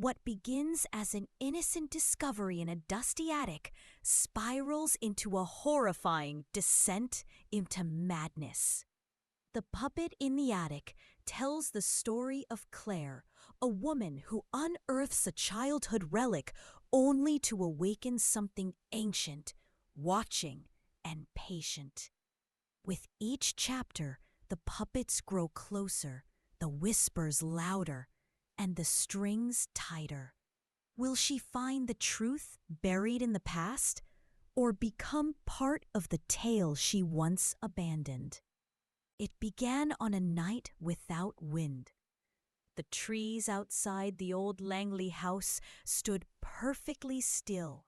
What begins as an innocent discovery in a dusty attic spirals into a horrifying descent into madness. The puppet in the attic tells the story of Claire, a woman who unearths a childhood relic only to awaken something ancient, watching, and patient. With each chapter, the puppets grow closer, the whispers louder, and the strings tighter. Will she find the truth buried in the past, or become part of the tale she once abandoned? It began on a night without wind. The trees outside the old Langley house stood perfectly still,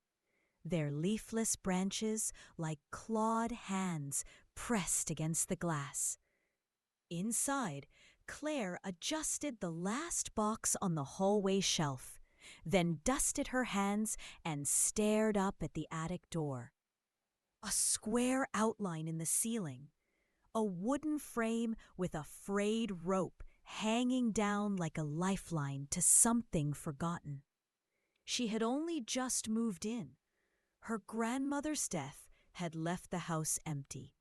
their leafless branches like clawed hands pressed against the glass. Inside, Claire adjusted the last box on the hallway shelf, then dusted her hands and stared up at the attic door. A square outline in the ceiling, a wooden frame with a frayed rope hanging down like a lifeline to something forgotten. She had only just moved in. Her grandmother's death had left the house empty,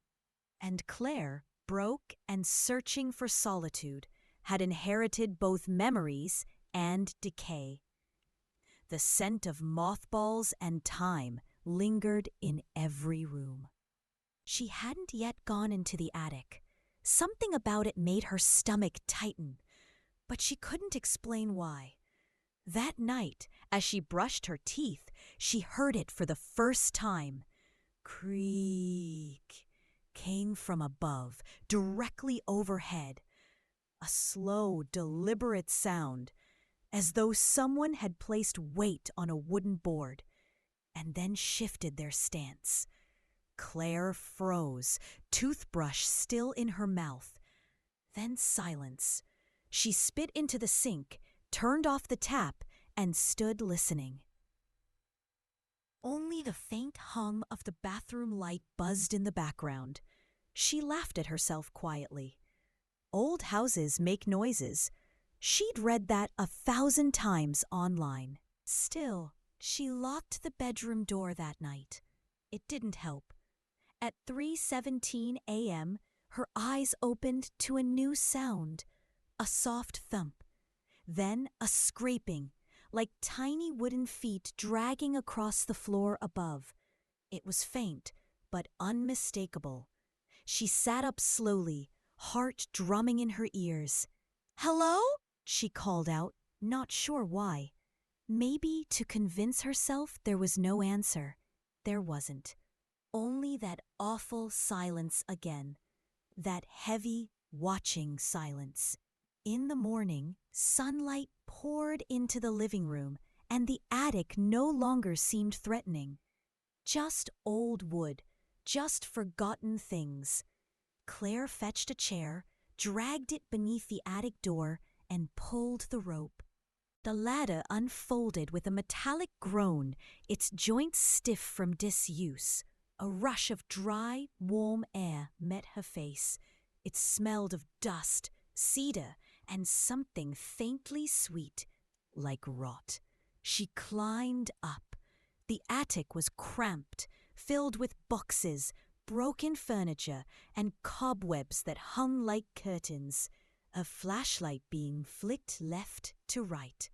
and Claire, broke and searching for solitude, had inherited both memories and decay. The scent of mothballs and thyme lingered in every room. She hadn't yet gone into the attic. Something about it made her stomach tighten, but she couldn't explain why. That night, as she brushed her teeth, she heard it for the first time. Creak came from above, directly overhead. A slow, deliberate sound, as though someone had placed weight on a wooden board, and then shifted their stance. Claire froze, toothbrush still in her mouth. Then silence. She spit into the sink, turned off the tap, and stood listening. Only the faint hum of the bathroom light buzzed in the background. She laughed at herself quietly. Old houses make noises. She'd read that 1,000 times online. Still, she locked the bedroom door that night. It didn't help. At 3:17 a.m., her eyes opened to a new sound, a soft thump, then a scraping, like tiny wooden feet dragging across the floor above. It was faint, but unmistakable. She sat up slowly, heart drumming in her ears. "Hello?" she called out, not sure why. Maybe to convince herself there was no answer. There wasn't. Only that awful silence again. That heavy, watching silence. In the morning, sunlight poured into the living room, and the attic no longer seemed threatening. Just old wood, just forgotten things. Claire fetched a chair, dragged it beneath the attic door, and pulled the rope. The ladder unfolded with a metallic groan, its joints stiff from disuse. A rush of dry, warm air met her face. It smelled of dust, cedar, and something faintly sweet, like rot. She climbed up. The attic was cramped, filled with boxes, broken furniture, and cobwebs that hung like curtains. A flashlight beam flicked left to right.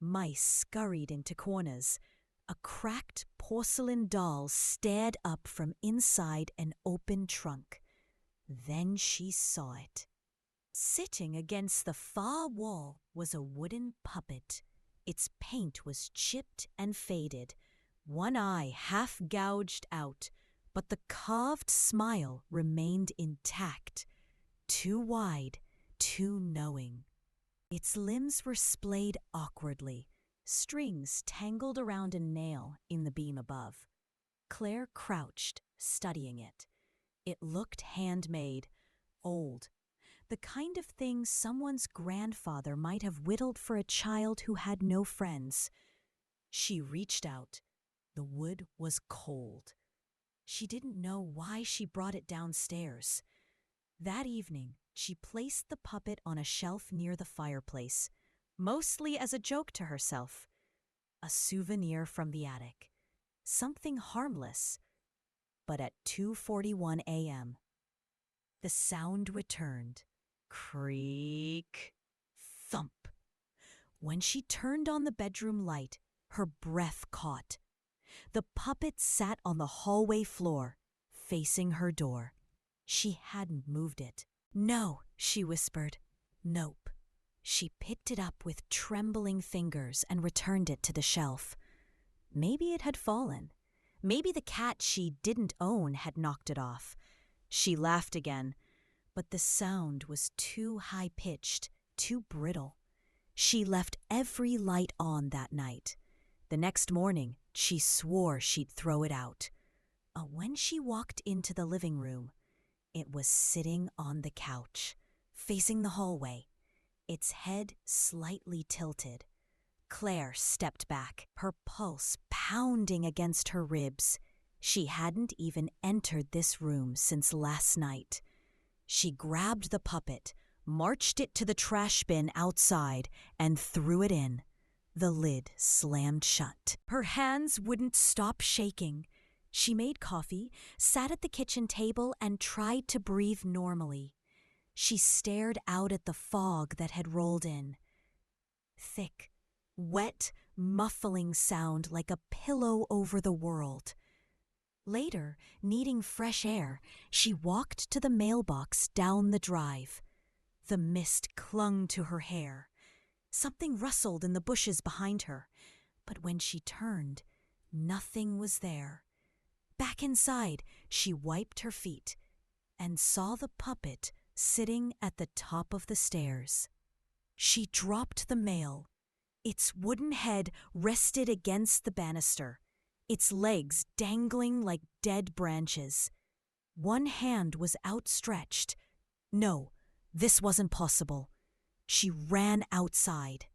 Mice scurried into corners. A cracked porcelain doll stared up from inside an open trunk. Then she saw it. Sitting against the far wall was a wooden puppet. Its paint was chipped and faded, one eye half gouged out, but the carved smile remained intact, too wide, too knowing. Its limbs were splayed awkwardly, strings tangled around a nail in the beam above. Claire crouched, studying it. It looked handmade, old, the kind of thing someone's grandfather might have whittled for a child who had no friends. She reached out. The wood was cold. She didn't know why she brought it downstairs. That evening, she placed the puppet on a shelf near the fireplace. mostly as a joke to herself. A souvenir from the attic. Something harmless. But at 2:41 a.m., the sound returned. Creak. Thump. When she turned on the bedroom light, her breath caught. The puppet sat on the hallway floor, facing her door. She hadn't moved it. "No," she whispered. "Nope." She picked it up with trembling fingers and returned it to the shelf. Maybe it had fallen. Maybe the cat she didn't own had knocked it off. She laughed again, but the sound was too high-pitched, too brittle. She left every light on that night. The next morning, she swore she'd throw it out. When she walked into the living room, it was sitting on the couch, facing the hallway, its head slightly tilted. Claire stepped back, her pulse pounding against her ribs. She hadn't even entered this room since last night. She grabbed the puppet, marched it to the trash bin outside, and threw it in. The lid slammed shut. Her hands wouldn't stop shaking. She made coffee, sat at the kitchen table, and tried to breathe normally. She stared out at the fog that had rolled in. Thick, wet, muffling sound like a pillow over the world. Later, needing fresh air, she walked to the mailbox down the drive. The mist clung to her hair. Something rustled in the bushes behind her, but when she turned, nothing was there. Back inside, she wiped her feet and saw the puppet sitting at the top of the stairs. She dropped the mail. Its wooden head rested against the banister, its legs dangling like dead branches. One hand was outstretched. No, this wasn't possible. She ran outside.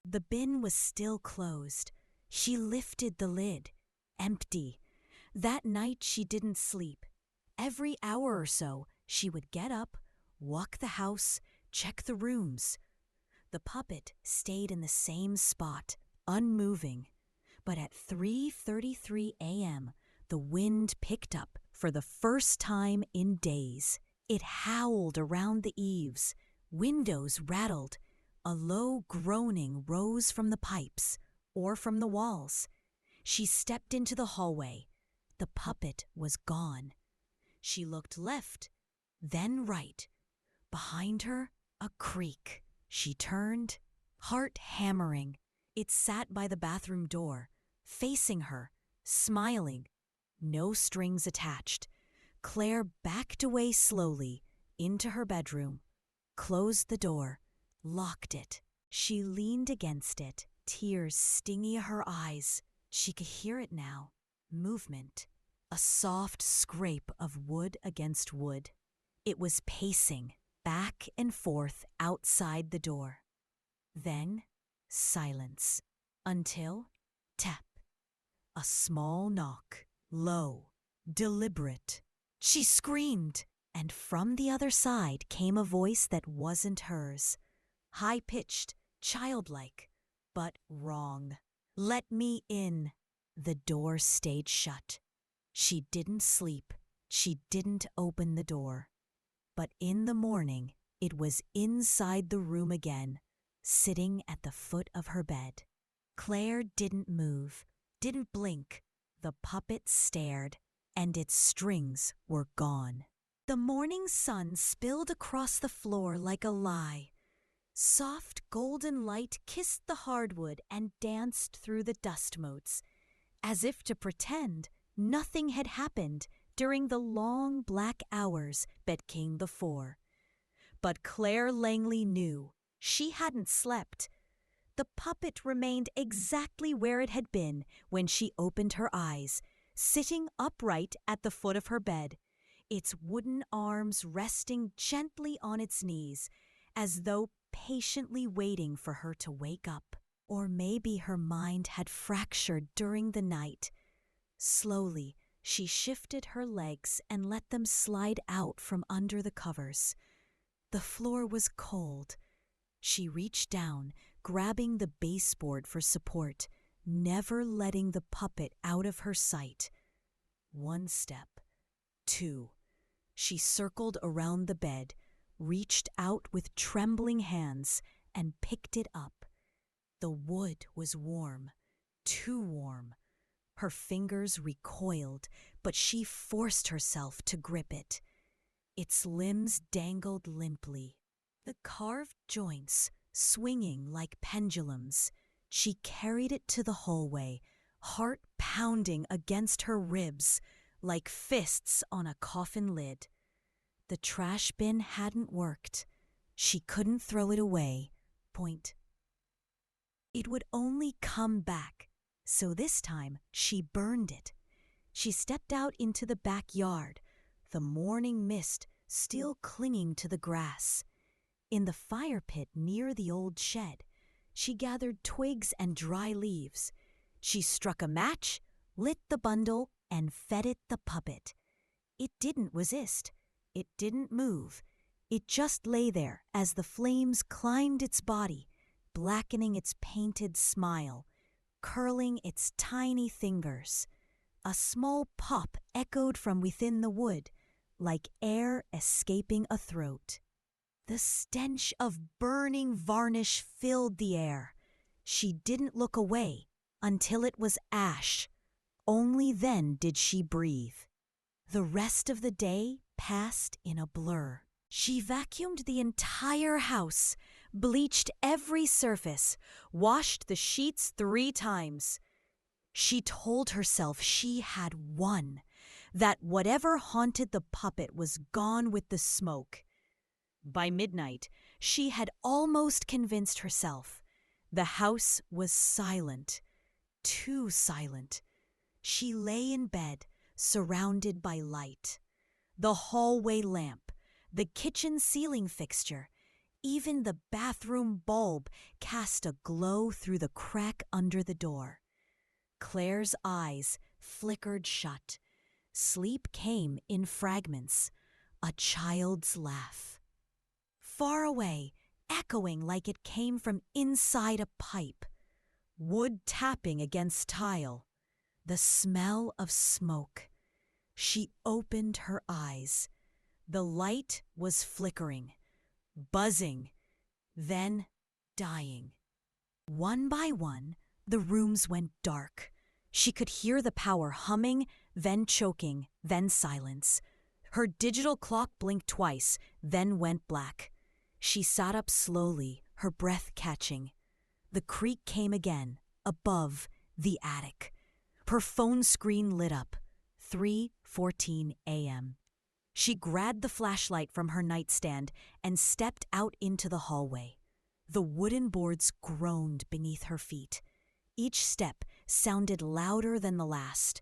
The bin was still closed. She lifted the lid. Empty. That night she didn't sleep. Every hour or so, she would get up, walk the house, check the rooms. The puppet stayed in the same spot, unmoving. But at 3:33 a.m., the wind picked up for the first time in days. It howled around the eaves. Windows rattled. A low groaning rose from the pipes or from the walls. She stepped into the hallway. The puppet was gone. She looked left, then right. Behind her, a creak. She turned, heart hammering. It sat by the bathroom door, facing her, smiling. No strings attached. Claire backed away slowly into her bedroom, closed the door, locked it. She leaned against it, tears stinging her eyes. She could hear it now. Movement. A soft scrape of wood against wood. It was pacing back and forth outside the door. Then silence. Until tap. A small knock. Low. Deliberate. She screamed. And from the other side came a voice that wasn't hers. High-pitched, childlike, but wrong. "Let me in." The door stayed shut. She didn't sleep. She didn't open the door. But in the morning, it was inside the room again, sitting at the foot of her bed. Claire didn't move, didn't blink. The puppet stared, and its strings were gone. The morning sun spilled across the floor like a lie. Soft golden light kissed the hardwood and danced through the dust motes, as if to pretend nothing had happened during the long black hours that came before. But Claire Langley knew she hadn't slept. The puppet remained exactly where it had been when she opened her eyes, sitting upright at the foot of her bed, its wooden arms resting gently on its knees, as though patiently waiting for her to wake up. Or maybe her mind had fractured during the night. Slowly, she shifted her legs and let them slide out from under the covers. The floor was cold. She reached down, grabbing the baseboard for support, never letting the puppet out of her sight. 1 step, 2. She circled around the bed, reached out with trembling hands, and picked it up. The wood was warm, too warm. Her fingers recoiled, but she forced herself to grip it. Its limbs dangled limply, the carved joints swinging like pendulums. She carried it to the hallway, heart pounding against her ribs like fists on a coffin lid. The trash bin hadn't worked. She couldn't throw it away. Point. It would only come back, so this time she burned it. She stepped out into the backyard, the morning mist still clinging to the grass. In the fire pit near the old shed, she gathered twigs and dry leaves. She struck a match, lit the bundle, and fed it the puppet. It didn't resist. It didn't move. It just lay there as the flames climbed its body, blackening its painted smile, curling its tiny fingers. A small pop echoed from within the wood, like air escaping a throat. The stench of burning varnish filled the air. She didn't look away until it was ash. Only then did she breathe. The rest of the day passed in a blur. She vacuumed the entire house, bleached every surface, washed the sheets 3 times. She told herself she had won, that whatever haunted the puppet was gone with the smoke. By midnight, she had almost convinced herself. The house was silent, too silent. She lay in bed, surrounded by light. The hallway lamp, the kitchen ceiling fixture, even the bathroom bulb cast a glow through the crack under the door. Claire's eyes flickered shut. Sleep came in fragments, a child's laugh. Far away, echoing like it came from inside a pipe. Wood tapping against tile. The smell of smoke. She opened her eyes. The light was flickering, buzzing, then dying. One by one, the rooms went dark. She could hear the power humming, then choking, then silence. Her digital clock blinked twice, then went black. She sat up slowly, her breath catching. The creak came again, above the attic. Her phone screen lit up. 3:14 a.m. She grabbed the flashlight from her nightstand and stepped out into the hallway. The wooden boards groaned beneath her feet. Each step sounded louder than the last.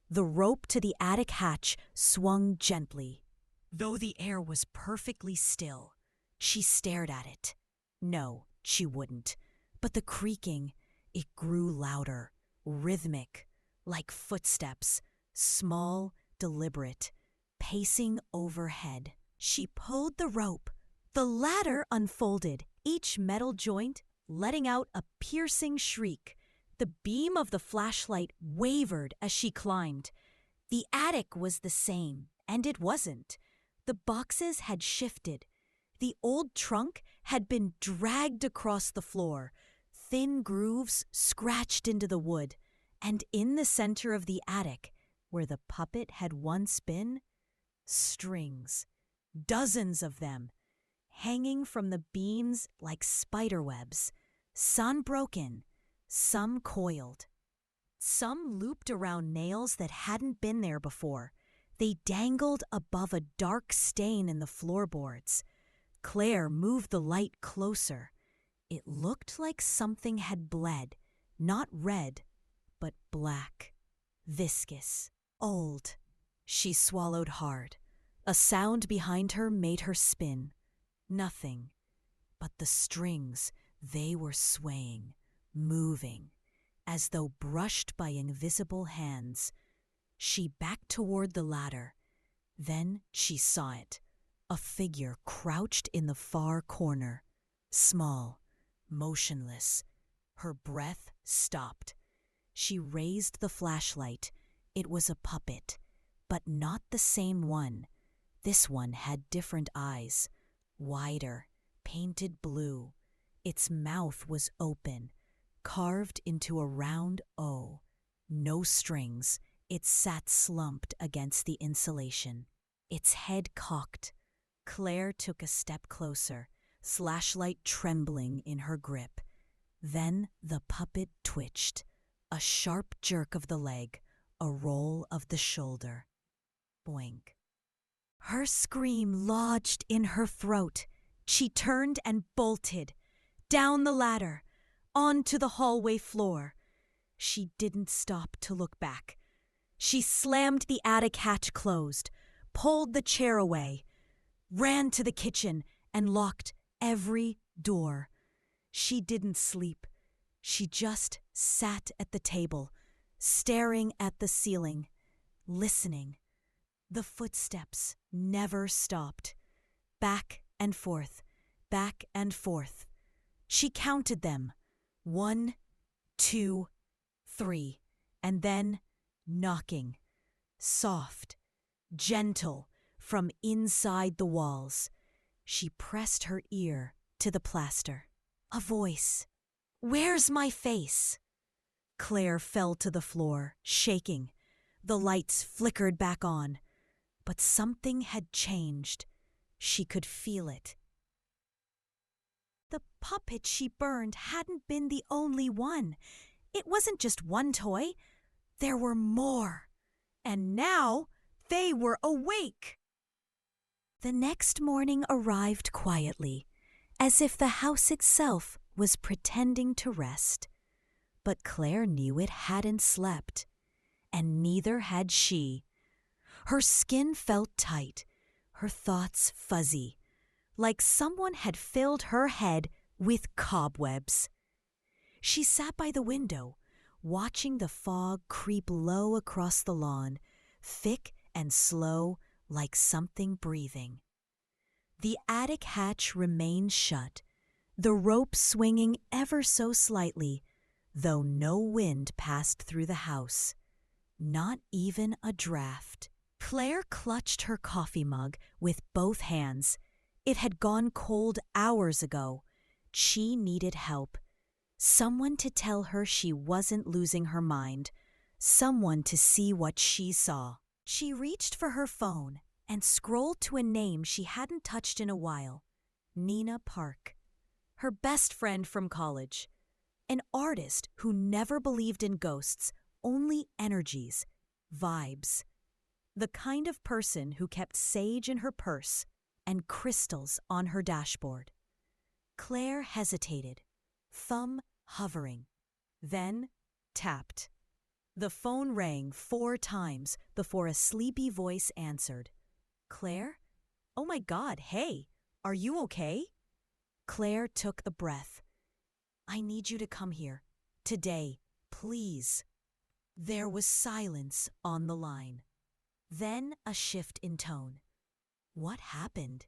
The rope to the attic hatch swung gently. Though the air was perfectly still, she stared at it. No, she wouldn't. But the creaking, it grew louder, rhythmic, like footsteps, small, deliberate, pacing overhead. She pulled the rope. The ladder unfolded, each metal joint letting out a piercing shriek. The beam of the flashlight wavered as she climbed. The attic was the same, and it wasn't. The boxes had shifted. The old trunk had been dragged across the floor. Thin grooves scratched into the wood. And in the center of the attic, where the puppet had once been, strings, dozens of them, hanging from the beams like spiderwebs, some broken, some coiled. Some looped around nails that hadn't been there before. They dangled above a dark stain in the floorboards. Claire moved the light closer. It looked like something had bled, not red, but black, viscous, old. She swallowed hard. A sound behind her made her spin. Nothing. But the strings, they were swaying, moving, as though brushed by invisible hands. She backed toward the ladder. Then she saw it. A figure crouched in the far corner. Small, motionless. Her breath stopped. She raised the flashlight. It was a puppet, but not the same one. This one had different eyes, wider, painted blue. Its mouth was open, carved into a round O. No strings. It sat slumped against the insulation, its head cocked. Claire took a step closer, flashlight trembling in her grip. Then the puppet twitched. A sharp jerk of the leg, a roll of the shoulder. Boink. Her scream lodged in her throat. She turned and bolted. Down the ladder, onto the hallway floor. She didn't stop to look back. She slammed the attic hatch closed, pulled the chair away, ran to the kitchen, and locked every door. She didn't sleep. She just sat at the table, staring at the ceiling, listening. The footsteps never stopped. Back and forth, back and forth. She counted them. 1, 2, 3, and then knocking. Soft, gentle, from inside the walls. She pressed her ear to the plaster. A voice. "Where's my face?" Claire fell to the floor, shaking. The lights flickered back on. But something had changed. She could feel it. The puppet she burned hadn't been the only one. It wasn't just one toy. There were more. And now they were awake. The next morning arrived quietly, as if the house itself was pretending to rest. But Claire knew it hadn't slept, and neither had she. Her skin felt tight, her thoughts fuzzy, like someone had filled her head with cobwebs. She sat by the window, watching the fog creep low across the lawn, thick and slow like something breathing. The attic hatch remained shut, the rope swinging ever so slightly, though no wind passed through the house, not even a draft. Claire clutched her coffee mug with both hands. It had gone cold hours ago. She needed help. Someone to tell her she wasn't losing her mind. Someone to see what she saw. She reached for her phone and scrolled to a name she hadn't touched in a while. Nina Park. Her best friend from college. An artist who never believed in ghosts, only energies, vibes. The kind of person who kept sage in her purse and crystals on her dashboard. Claire hesitated, thumb hovering, then tapped. The phone rang 4 times before a sleepy voice answered. "Claire? Oh my God, hey, are you okay?" Claire took the breath. "I need you to come here. Today, please." There was silence on the line. Then a shift in tone. "What happened?"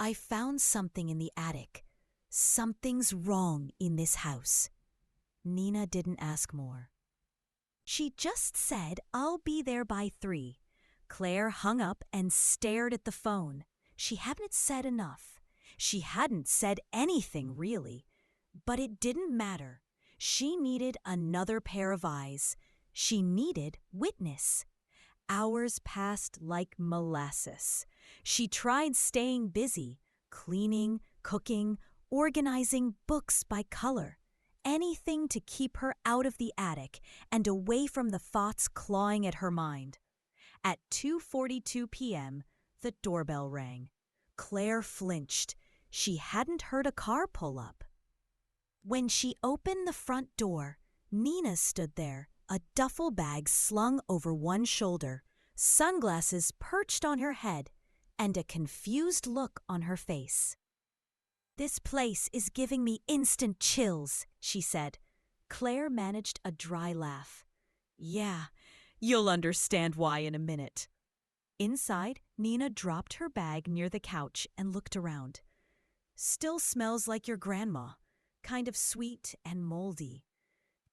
"I found something in the attic. Something's wrong in this house." Nina didn't ask more. She just said, "I'll be there by 3. Claire hung up and stared at the phone. She hadn't said enough. She hadn't said anything, really. But it didn't matter. She needed another pair of eyes. She needed witness. Hours passed like molasses. She tried staying busy, cleaning, cooking, organizing books by color. Anything to keep her out of the attic and away from the thoughts clawing at her mind. At 2:42 p.m., the doorbell rang. Claire flinched. She hadn't heard a car pull up. When she opened the front door, Nina stood there, a duffel bag slung over one shoulder, sunglasses perched on her head, and a confused look on her face. "This place is giving me instant chills," she said. Claire managed a dry laugh. "Yeah, you'll understand why in a minute." Inside, Nina dropped her bag near the couch and looked around. "Still smells like your grandma. kind of sweet and moldy.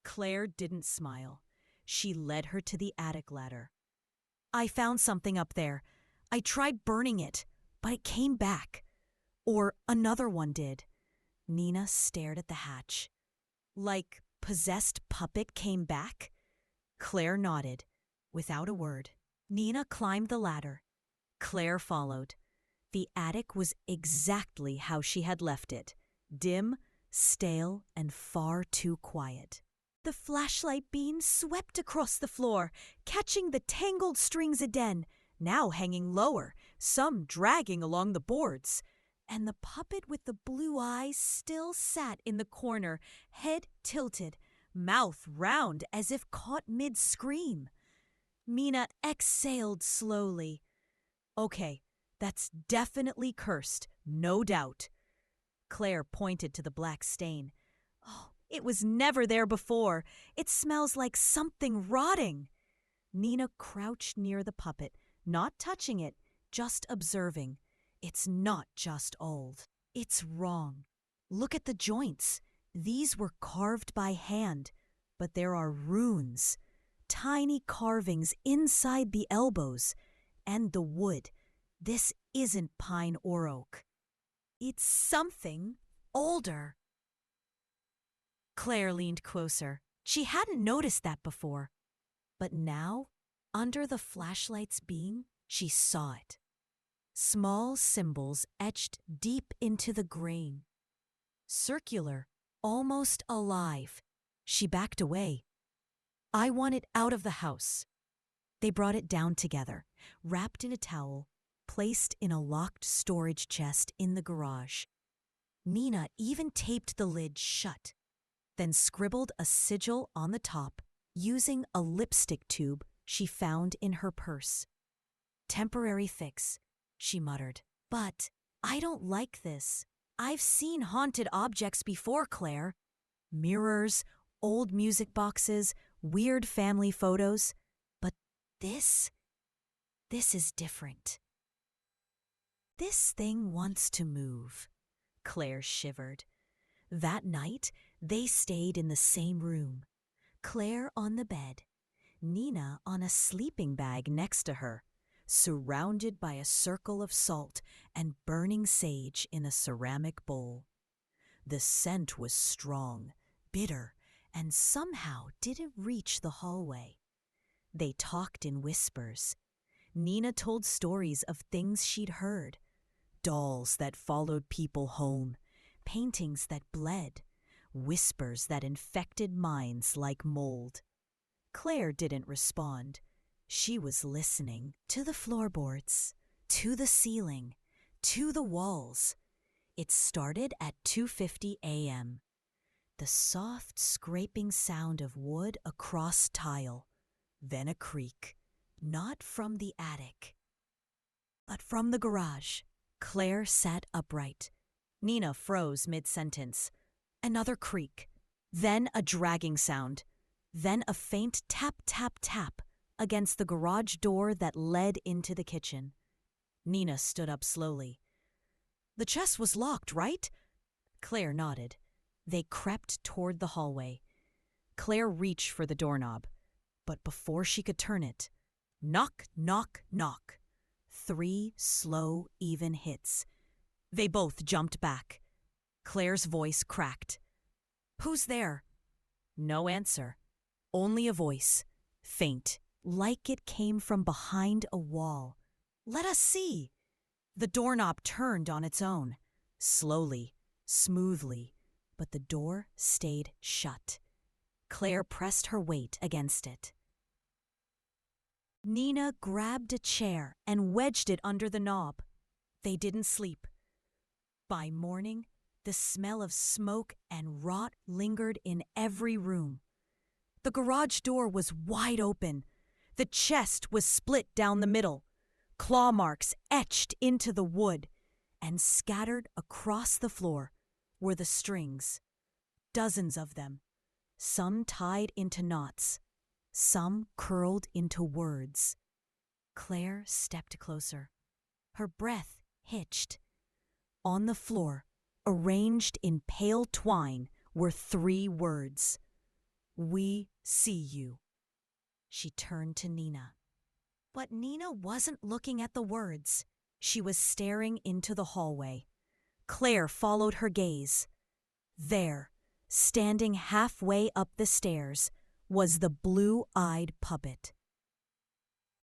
Claire didn't smile. She led her to the attic ladder. I found something up there. I tried burning it, but it came back. Or another one did. Nina stared at the hatch. Like possessed puppet came back? Claire nodded, without a word. Nina climbed the ladder. Claire followed. The attic was exactly how she had left it. Dim, stale, and far too quiet. The flashlight beam swept across the floor, catching the tangled strings again, now hanging lower, some dragging along the boards. And the puppet with the blue eyes still sat in the corner, head tilted, mouth round as if caught mid-scream. Mina exhaled slowly. Okay, that's definitely cursed, no doubt. Claire pointed to the black stain. Oh, it was never there before. It smells like something rotting. Nina crouched near the puppet, not touching it, just observing. It's not just old. It's wrong. Look at the joints. These were carved by hand, but there are runes. Tiny carvings inside the elbows. And the wood. This isn't pine or oak. It's something older. Claire leaned closer. She hadn't noticed that before. But now, under the flashlight's beam, she saw it. Small symbols etched deep into the grain. Circular, almost alive. She backed away. I want it out of the house. They brought it down together, wrapped in a towel, placed in a locked storage chest in the garage. Nina even taped the lid shut, then scribbled a sigil on the top using a lipstick tube she found in her purse. Temporary fix, she muttered. But I don't like this. I've seen haunted objects before, Claire. Mirrors, old music boxes, weird family photos. But this is different. This thing wants to move. Claire shivered. That night, they stayed in the same room. Claire on the bed, Nina on a sleeping bag next to her, surrounded by a circle of salt and burning sage in a ceramic bowl. The scent was strong, bitter, and somehow didn't reach the hallway. They talked in whispers. Nina told stories of things she'd heard. Dolls that followed people home, paintings that bled, whispers that infected minds like mold. Claire didn't respond. She was listening to the floorboards, to the ceiling, to the walls. It started at 2:50 a.m. The soft scraping sound of wood across tile, then a creak, not from the attic, but from the garage. Claire sat upright. Nina froze mid-sentence. Another creak, then a dragging sound, then a faint tap, tap, tap against the garage door that led into the kitchen. Nina stood up slowly. The chest was locked, right? Claire nodded. They crept toward the hallway. Claire reached for the doorknob, but before she could turn it, knock, knock, knock. 3 slow, even hits. They both jumped back. Claire's voice cracked. Who's there? No answer. Only a voice, faint, like it came from behind a wall. Let us see. The doorknob turned on its own, slowly, smoothly, but the door stayed shut. Claire pressed her weight against it. Nina grabbed a chair and wedged it under the knob. They didn't sleep. By morning, the smell of smoke and rot lingered in every room. The garage door was wide open. The chest was split down the middle. Claw marks etched into the wood, and scattered across the floor were the strings. Dozens of them, some tied into knots, some curled into words. Claire stepped closer. Her breath hitched. On the floor, arranged in pale twine, were 3 words. "We see you." She turned to Nina. But Nina wasn't looking at the words. She was staring into the hallway. Claire followed her gaze. There, standing halfway up the stairs, was the blue-eyed puppet.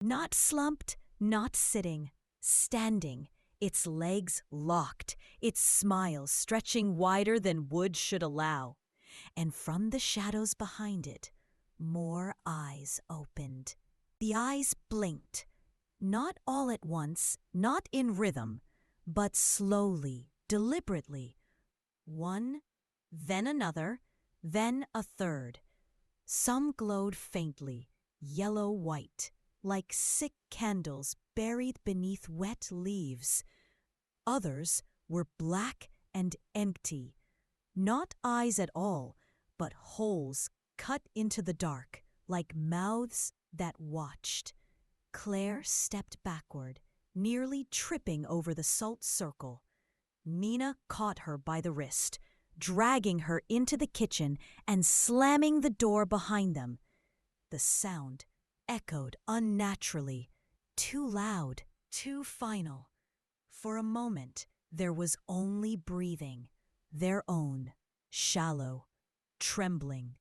Not slumped, not sitting, standing, its legs locked, its smile stretching wider than wood should allow. And from the shadows behind it, more eyes opened. The eyes blinked, not all at once, not in rhythm, but slowly, deliberately. One, then another, then a third. Some glowed faintly, yellow-white, like sick candles buried beneath wet leaves. Others were black and empty, not eyes at all, but holes cut into the dark, like mouths that watched. Claire stepped backward, nearly tripping over the salt circle. Nina caught her by the wrist, dragging her into the kitchen and slamming the door behind them. The sound echoed unnaturally, too loud, too final. For a moment, there was only breathing, their own, shallow, trembling.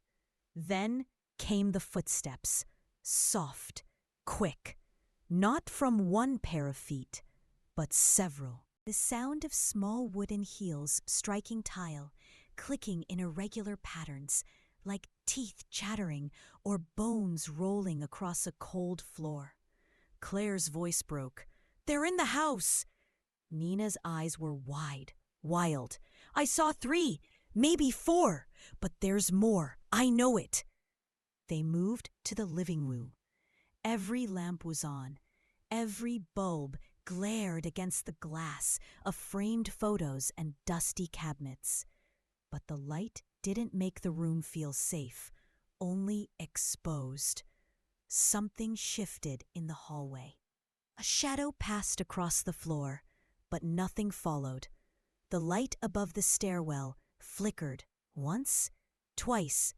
Then came the footsteps, soft, quick, not from one pair of feet, but several. The sound of small wooden heels striking tile, clicking in irregular patterns, like teeth chattering or bones rolling across a cold floor. Claire's voice broke. "They're in the house!" Nina's eyes were wide, wild. "I saw 3, maybe 4, but there's more. I know it." They moved to the living room. Every lamp was on. Every bulb glared against the glass of framed photos and dusty cabinets. But the light didn't make the room feel safe, only exposed. Something shifted in the hallway. A shadow passed across the floor, but nothing followed. The light above the stairwell flickered once, twice,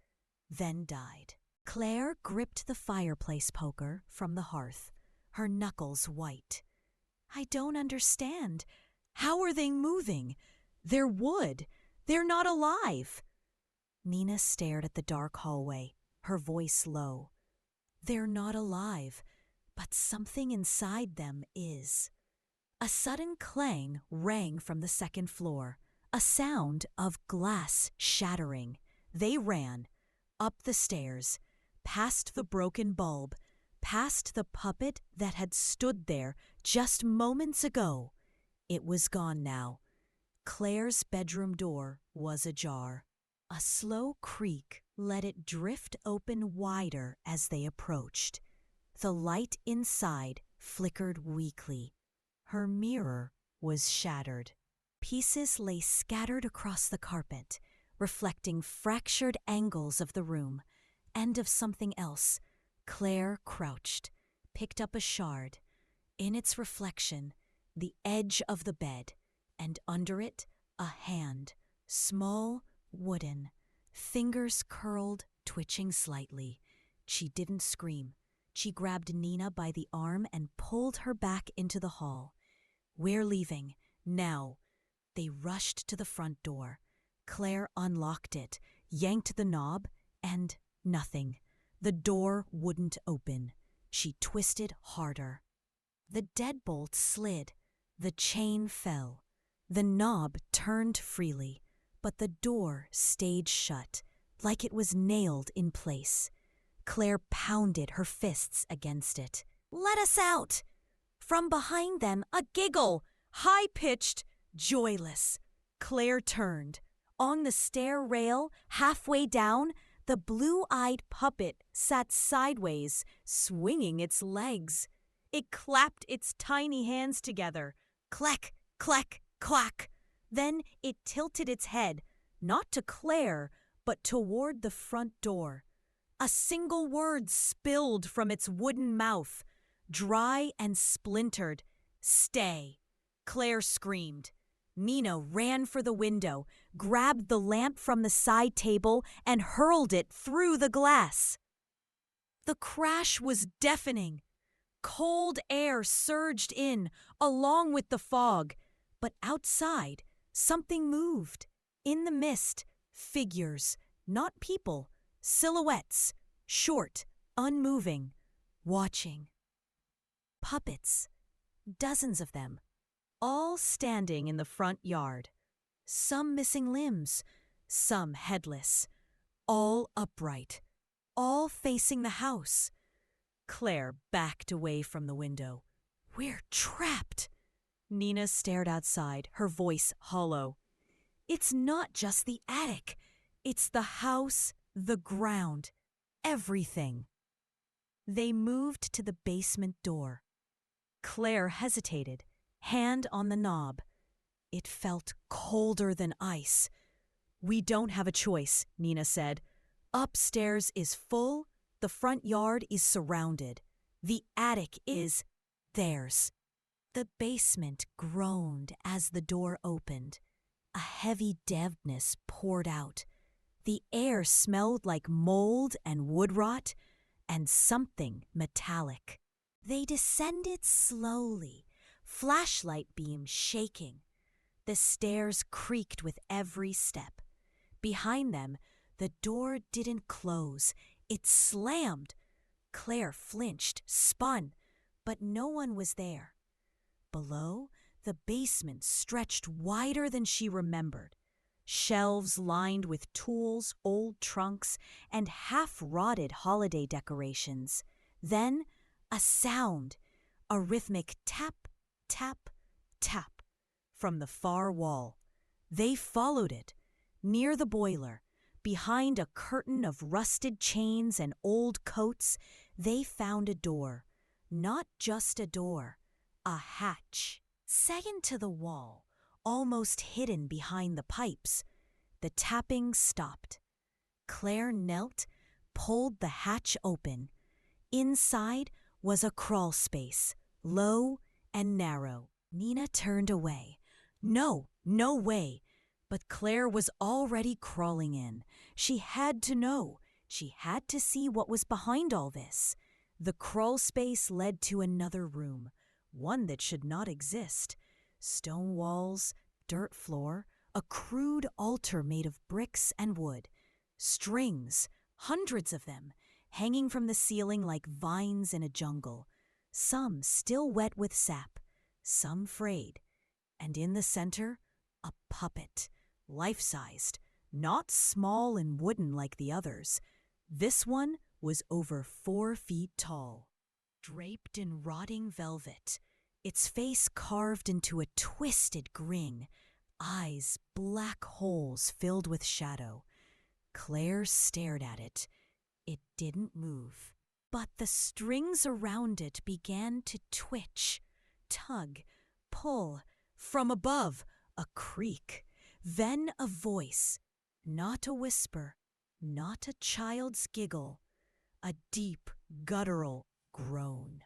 then died. Claire gripped the fireplace poker from the hearth, her knuckles white. "I don't understand. How are they moving? They're wood. They're not alive." Nina stared at the dark hallway, her voice low. "They're not alive, but something inside them is." A sudden clang rang from the second floor, a sound of glass shattering. They ran, up the stairs, past the broken bulb, past the puppet that had stood there just moments ago. It was gone now. Claire's bedroom door was ajar. A slow creak let it drift open wider as they approached. The light inside flickered weakly. Her mirror was shattered. Pieces lay scattered across the carpet, reflecting fractured angles of the room and of something else. Claire crouched, picked up a shard. In its reflection, the edge of the bed, and under it, a hand, small, wooden, fingers curled, twitching slightly. She didn't scream. She grabbed Nina by the arm and pulled her back into the hall. "We're leaving, now." They rushed to the front door. Claire unlocked it, yanked the knob, and nothing. The door wouldn't open. She twisted harder. The deadbolt slid. The chain fell. The knob turned freely, but the door stayed shut, like it was nailed in place. Claire pounded her fists against it. "Let us out!" From behind them, a giggle, high-pitched, joyless. Claire turned. On the stair rail, halfway down, the blue-eyed puppet sat sideways, swinging its legs. It clapped its tiny hands together. Clack, clack, clack. Then it tilted its head, not to Claire, but toward the front door. A single word spilled from its wooden mouth, dry and splintered. "Stay." Claire screamed. Nina ran for the window, grabbed the lamp from the side table, and hurled it through the glass. The crash was deafening. Cold air surged in, along with the fog. But outside, something moved. In the mist, figures, not people, silhouettes, short, unmoving, watching. Puppets, dozens of them, all standing in the front yard. Some missing limbs, some headless, all upright, all facing the house. Claire backed away from the window. "We're trapped!" Nina stared outside, her voice hollow. "It's not just the attic. It's the house, the ground, everything." They moved to the basement door. Claire hesitated, hand on the knob. It felt colder than ice. "We don't have a choice," Nina said. "Upstairs is full, the front yard is surrounded. The attic is theirs." The basement groaned as the door opened. A heavy dampness poured out. The air smelled like mold and wood rot and something metallic. They descended slowly, flashlight beams shaking. The stairs creaked with every step. Behind them, the door didn't close. It slammed. Claire flinched, spun, but no one was there. Below, the basement stretched wider than she remembered. Shelves lined with tools, old trunks, and half-rotted holiday decorations. Then, a sound, a rhythmic tap, tap, tap, from the far wall. They followed it. Near the boiler, behind a curtain of rusted chains and old coats, they found a door. Not just a door, a hatch, set into the wall, almost hidden behind the pipes. The tapping stopped. Claire knelt, pulled the hatch open. Inside was a crawl space, low and narrow. Nina turned away. No, no way. But Claire was already crawling in. She had to know. She had to see what was behind all this. The crawl space led to another room, one that should not exist. Stone walls, dirt floor, a crude altar made of bricks and wood. Strings, hundreds of them, hanging from the ceiling like vines in a jungle. Some still wet with sap, some frayed. And in the center, a puppet, life-sized, not small and wooden like the others. This one was over 4 feet tall, draped in rotting velvet, its face carved into a twisted grin, eyes black holes filled with shadow. Claire stared at it. It didn't move, but the strings around it began to twitch, tug, pull. From above, a creak, then a voice, not a whisper, not a child's giggle, a deep, guttural groan.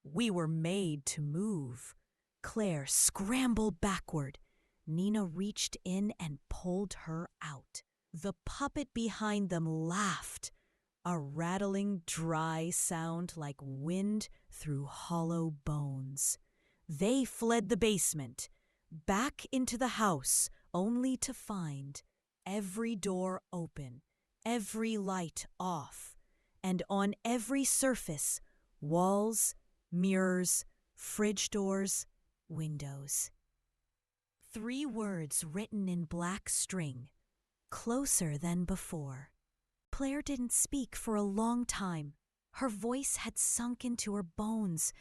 "We were made to move." Claire scrambled backward. Nina reached in and pulled her out. The puppet behind them laughed, a rattling, dry sound like wind through hollow bones. They fled the basement, back into the house, only to find every door open, every light off, and on every surface, walls, mirrors, fridge doors, windows. 3 words written in black string, "Closer than before." Claire didn't speak for a long time. Her voice had sunk into her bones,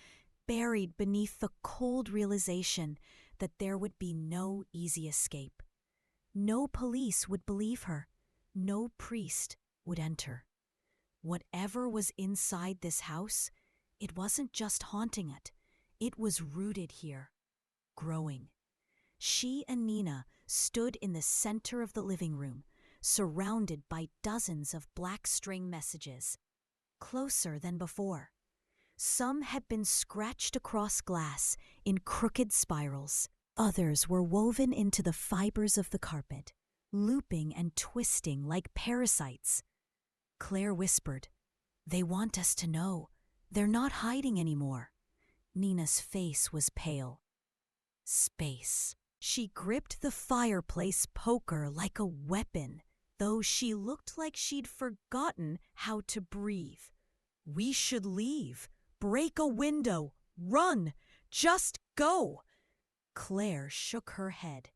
buried beneath the cold realization that there would be no easy escape. No police would believe her. No priest would enter. Whatever was inside this house, it wasn't just haunting it. It was rooted here, growing. She and Nina stood in the center of the living room, surrounded by dozens of black string messages. Closer than before. Some had been scratched across glass in crooked spirals. Others were woven into the fibers of the carpet, looping and twisting like parasites. Claire whispered, "They want us to know. They're not hiding anymore." Nina's face was pale. Space. She gripped the fireplace poker like a weapon, though she looked like she'd forgotten how to breathe. "We should leave. Break a window. Run. Just go." Claire shook her head.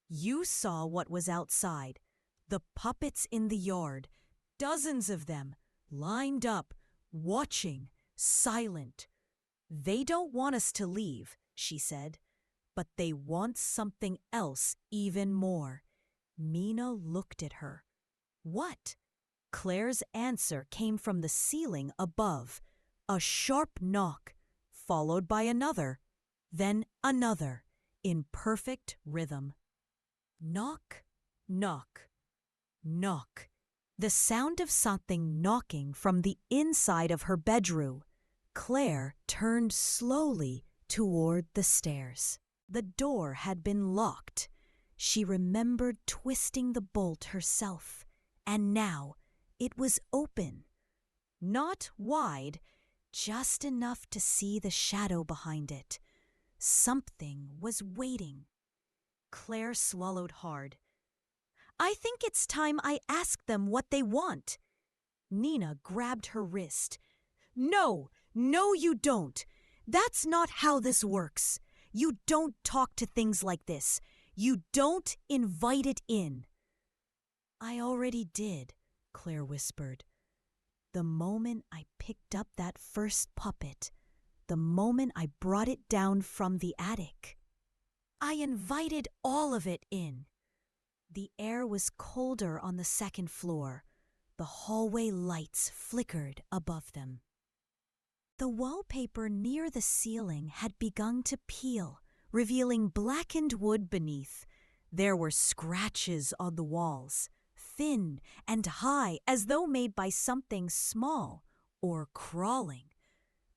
"You saw what was outside. The puppets in the yard. Dozens of them, lined up, watching, silent. They don't want us to leave," she said, "but they want something else even more." Mina looked at her. "What?" Claire's answer came from the ceiling above. A sharp knock, followed by another, then another, in perfect rhythm. Knock, knock, knock. The sound of something knocking from the inside of her bedroom. Claire turned slowly toward the stairs. The door had been locked. She remembered twisting the bolt herself, and now it was open. Not wide, just enough to see the shadow behind it. Something was waiting. Claire swallowed hard. "I think it's time I ask them what they want." Nina grabbed her wrist. "No, no you don't. That's not how this works. You don't talk to things like this. You don't invite it in." "I already did," Claire whispered. "The moment I picked up that first puppet, the moment I brought it down from the attic. I invited all of it in." The air was colder on the second floor. The hallway lights flickered above them. The wallpaper near the ceiling had begun to peel, revealing blackened wood beneath. There were scratches on the walls, thin and high, as though made by something small or crawling.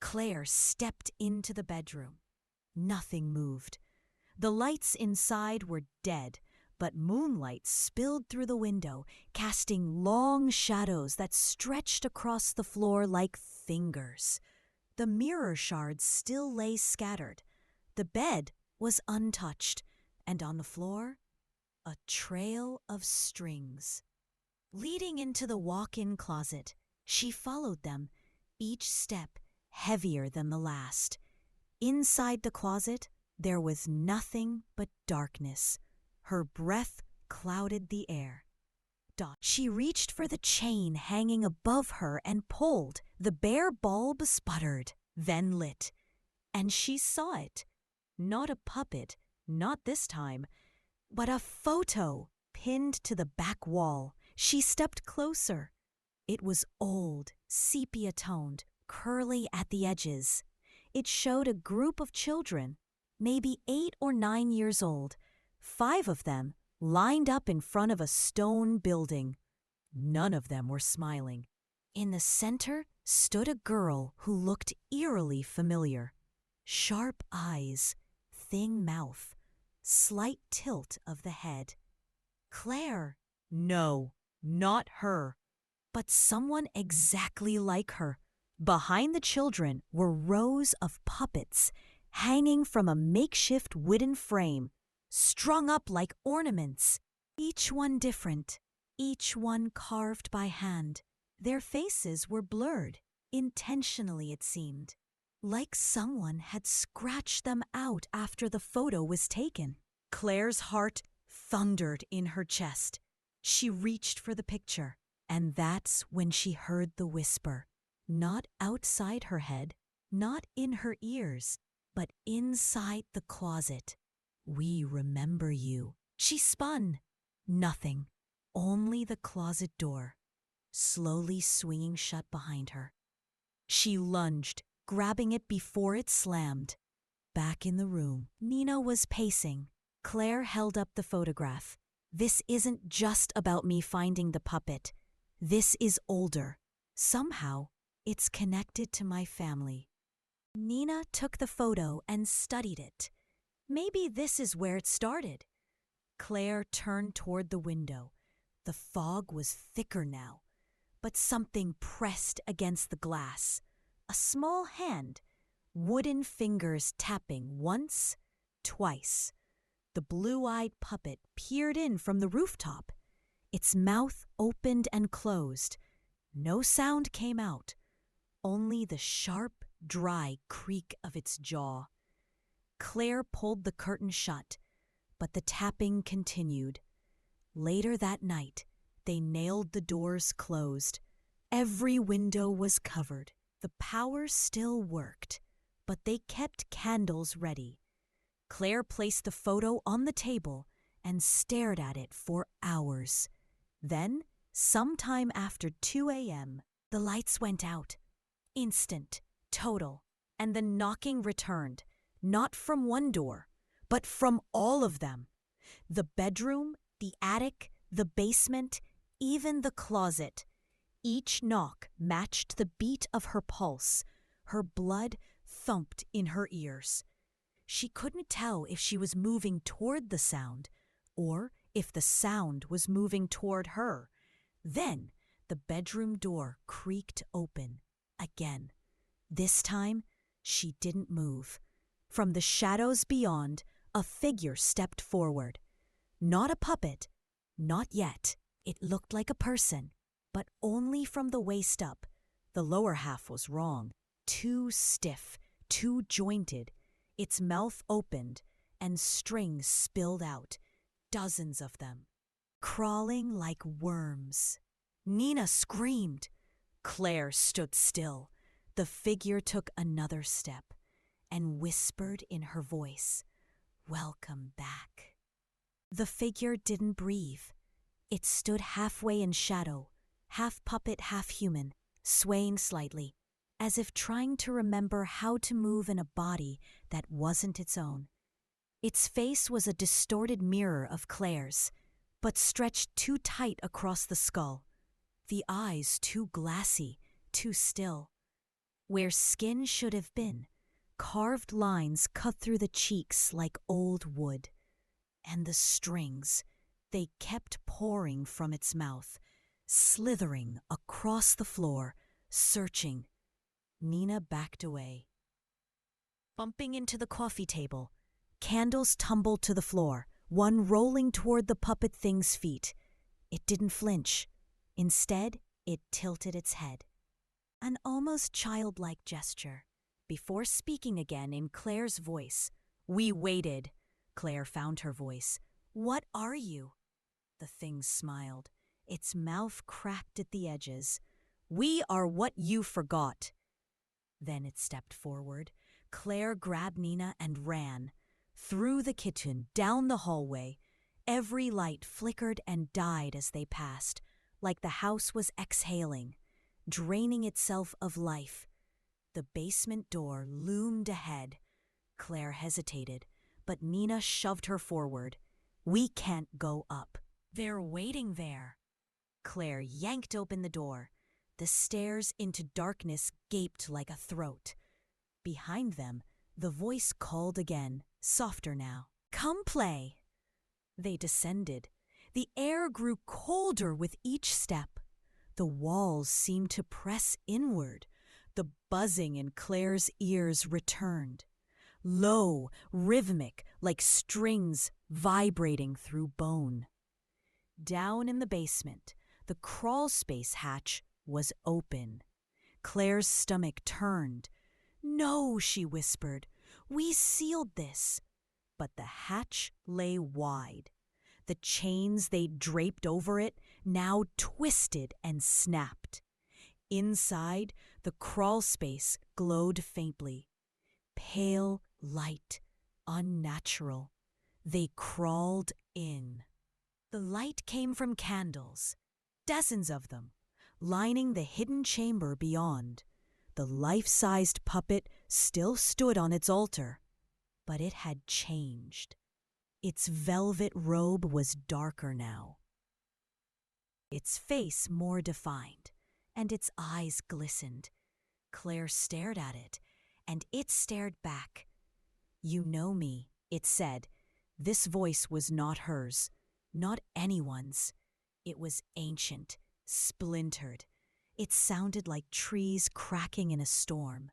Claire stepped into the bedroom. Nothing moved. The lights inside were dead, but moonlight spilled through the window, casting long shadows that stretched across the floor like fingers. The mirror shards still lay scattered. The bed was untouched, and on the floor, a trail of strings. Leading into the walk-in closet, she followed them, each step heavier than the last. Inside the closet, there was nothing but darkness. Her breath clouded the air. She reached for the chain hanging above her and pulled. The bare bulb sputtered, then lit. And she saw it. Not a puppet, not this time, but a photo pinned to the back wall. She stepped closer. It was old, sepia-toned, curly at the edges. It showed a group of children, maybe 8 or 9 years old, 5 of them lined up in front of a stone building. None of them were smiling. In the center stood a girl who looked eerily familiar. Sharp eyes, thin mouth, slight tilt of the head. Claire. No, not her, but someone exactly like her. Behind the children were rows of puppets hanging from a makeshift wooden frame, strung up like ornaments, each one different, each one carved by hand. Their faces were blurred, intentionally it seemed, like someone had scratched them out after the photo was taken. Claire's heart thundered in her chest. She reached for the picture, and that's when she heard the whisper, not outside her head, not in her ears, but inside the closet. "We remember you." She spun. Nothing. Only the closet door, slowly swinging shut behind her. She lunged, grabbing it before it slammed. Back in the room, Nina was pacing. Claire held up the photograph. "This isn't just about me finding the puppet. This is older. Somehow, it's connected to my family." Nina took the photo and studied it. Maybe this is where it started. Claire turned toward the window. The fog was thicker now, but something pressed against the glass. A small hand, wooden fingers tapping once, twice. The blue-eyed puppet peered in from the rooftop. Its mouth opened and closed. No sound came out, only the sharp, dry creak of its jaw. Claire pulled the curtain shut, but the tapping continued. Later that night, they nailed the doors closed. Every window was covered. The power still worked, but they kept candles ready. Claire placed the photo on the table and stared at it for hours. Then, sometime after 2 a.m., the lights went out. Instant, total, and the knocking returned, not from one door, but from all of them. The bedroom, the attic, the basement, even the closet. Each knock matched the beat of her pulse. Her blood thumped in her ears. She couldn't tell if she was moving toward the sound or if the sound was moving toward her. Then the bedroom door creaked open again. This time, she didn't move. From the shadows beyond, a figure stepped forward. Not a puppet, not yet. It looked like a person, but only from the waist up. The lower half was wrong. Too stiff, too jointed. Its mouth opened, and strings spilled out, dozens of them, crawling like worms. Nina screamed. Claire stood still. The figure took another step and whispered in her voice, "Welcome back." The figure didn't breathe. It stood halfway in shadow, half puppet, half human, swaying slightly, as if trying to remember how to move in a body that wasn't its own. Its face was a distorted mirror of Claire's, but stretched too tight across the skull. The eyes too glassy, too still. Where skin should have been, carved lines cut through the cheeks like old wood. And the strings, they kept pouring from its mouth, slithering across the floor, searching. Nina backed away. Bumping into the coffee table, candles tumbled to the floor, one rolling toward the puppet thing's feet. It didn't flinch. Instead, it tilted its head. An almost childlike gesture. Before speaking again in Claire's voice, "We waited." Claire found her voice. "What are you?" The thing smiled. Its mouth cracked at the edges. "We are what you forgot." Then it stepped forward. Claire grabbed Nina and ran. Through the kitchen, down the hallway. Every light flickered and died as they passed, like the house was exhaling, draining itself of life. The basement door loomed ahead. Claire hesitated, but Nina shoved her forward. "We can't go up. They're waiting there." Claire yanked open the door. The stairs into darkness gaped like a throat. Behind them, the voice called again, softer now. "Come play." They descended. The air grew colder with each step. The walls seemed to press inward. The buzzing in Claire's ears returned. Low, rhythmic, like strings vibrating through bone. Down in the basement, the crawl space hatch was open. Claire's stomach turned. "No," she whispered. "We sealed this." But the hatch lay wide. The chains they'd draped over it now twisted and snapped. Inside, the crawl space glowed faintly. Pale light, unnatural. They crawled in. The light came from candles, dozens of them, lining the hidden chamber beyond. The life-sized puppet still stood on its altar, but it had changed. Its velvet robe was darker now. Its face more defined, and its eyes glistened. Claire stared at it, and it stared back. "You know me," It said. This voice was not hers, not anyone's. It was ancient, splintered. It sounded like trees cracking in a storm.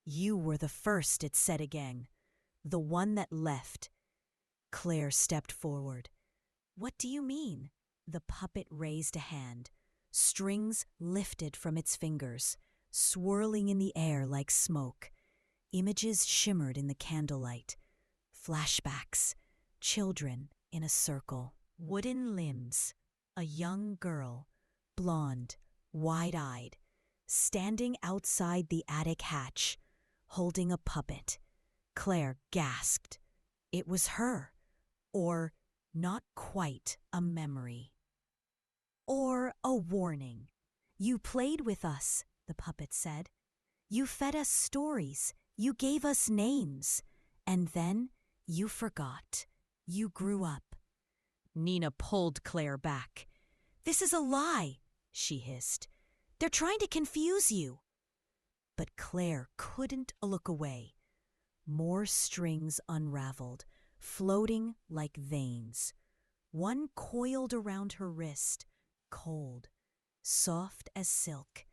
You were the first, it said again. The one that left. Claire stepped forward. What do you mean? The puppet raised a hand. Strings lifted from its fingers, swirling in the air like smoke. Images shimmered in the candlelight. Flashbacks. Children in a circle. Wooden limbs. A young girl, blonde, wide-eyed, standing outside the attic hatch, holding a puppet. Claire gasped. It was her. Or not quite a memory. Or a warning. You played with us, the puppet said. You fed us stories. You gave us names. And then you forgot. You grew up. Nina pulled Claire back. This is a lie, she hissed. They're trying to confuse you. But Claire couldn't look away. More strings unraveled, floating like veins. One coiled around her wrist, cold, soft as silk.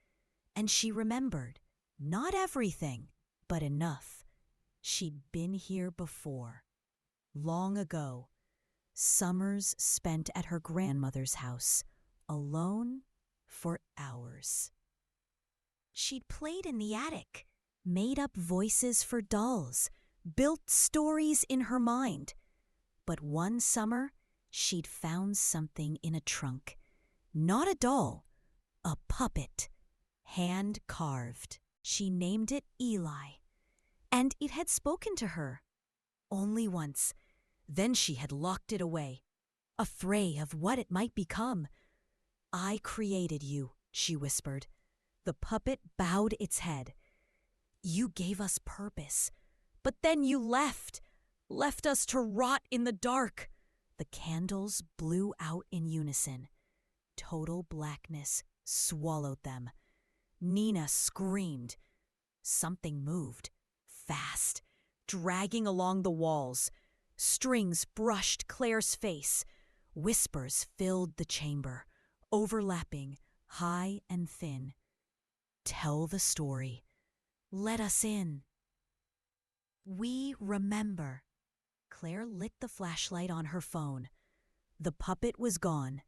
And she remembered, not everything, but enough. She'd been here before. Long ago. Summers spent at her grandmother's house, alone for hours. She'd played in the attic, made up voices for dolls, built stories in her mind. But one summer, she'd found something in a trunk. Not a doll, a puppet, hand-carved. She named it Eli, and it had spoken to her. Only once. Then she had locked it away, afraid of what it might become. I created you, she whispered. The puppet bowed its head. You gave us purpose, but then you left us to rot in the dark. The candles blew out in unison. Total blackness swallowed them. Nina screamed. Something moved, fast, dragging along the walls. Strings brushed Claire's face. Whispers filled the chamber, overlapping, high and thin. Tell the story. Let us in. We remember. Claire lit the flashlight on her phone. The puppet was gone.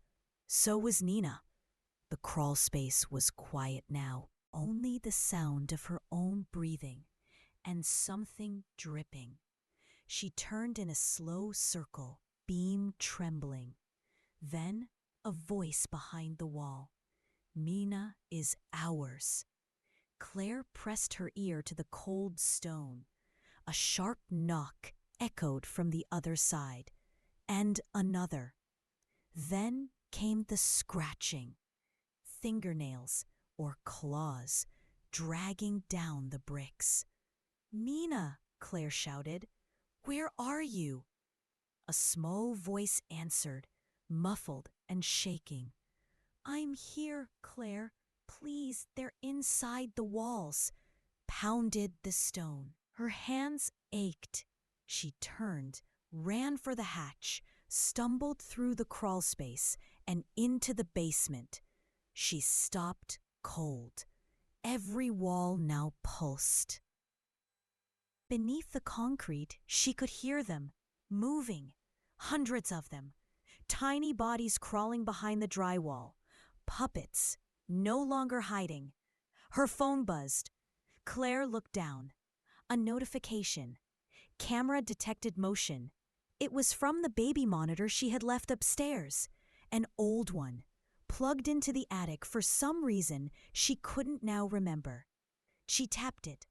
So was Nina. The crawl space was quiet now. Only the sound of her own breathing and something dripping. She turned in a slow circle, beam trembling. Then a voice behind the wall. Nina is ours. Claire pressed her ear to the cold stone. A sharp knock echoed from the other side, and another. Then came the scratching. Fingernails or claws dragging down the bricks. Nina, Claire shouted. Where are you? A small voice answered, muffled and shaking. I'm here, Claire. Please, they're inside the walls. Pounded the stone. Her hands ached. She turned, ran for the hatch, stumbled through the crawl space and into the basement. She stopped cold. Every wall now pulsed. Beneath the concrete, she could hear them, moving, hundreds of them, tiny bodies crawling behind the drywall, puppets, no longer hiding. Her phone buzzed. Claire looked down. A notification. Camera detected motion. It was from the baby monitor she had left upstairs, an old one, plugged into the attic for some reason she couldn't now remember. She tapped it.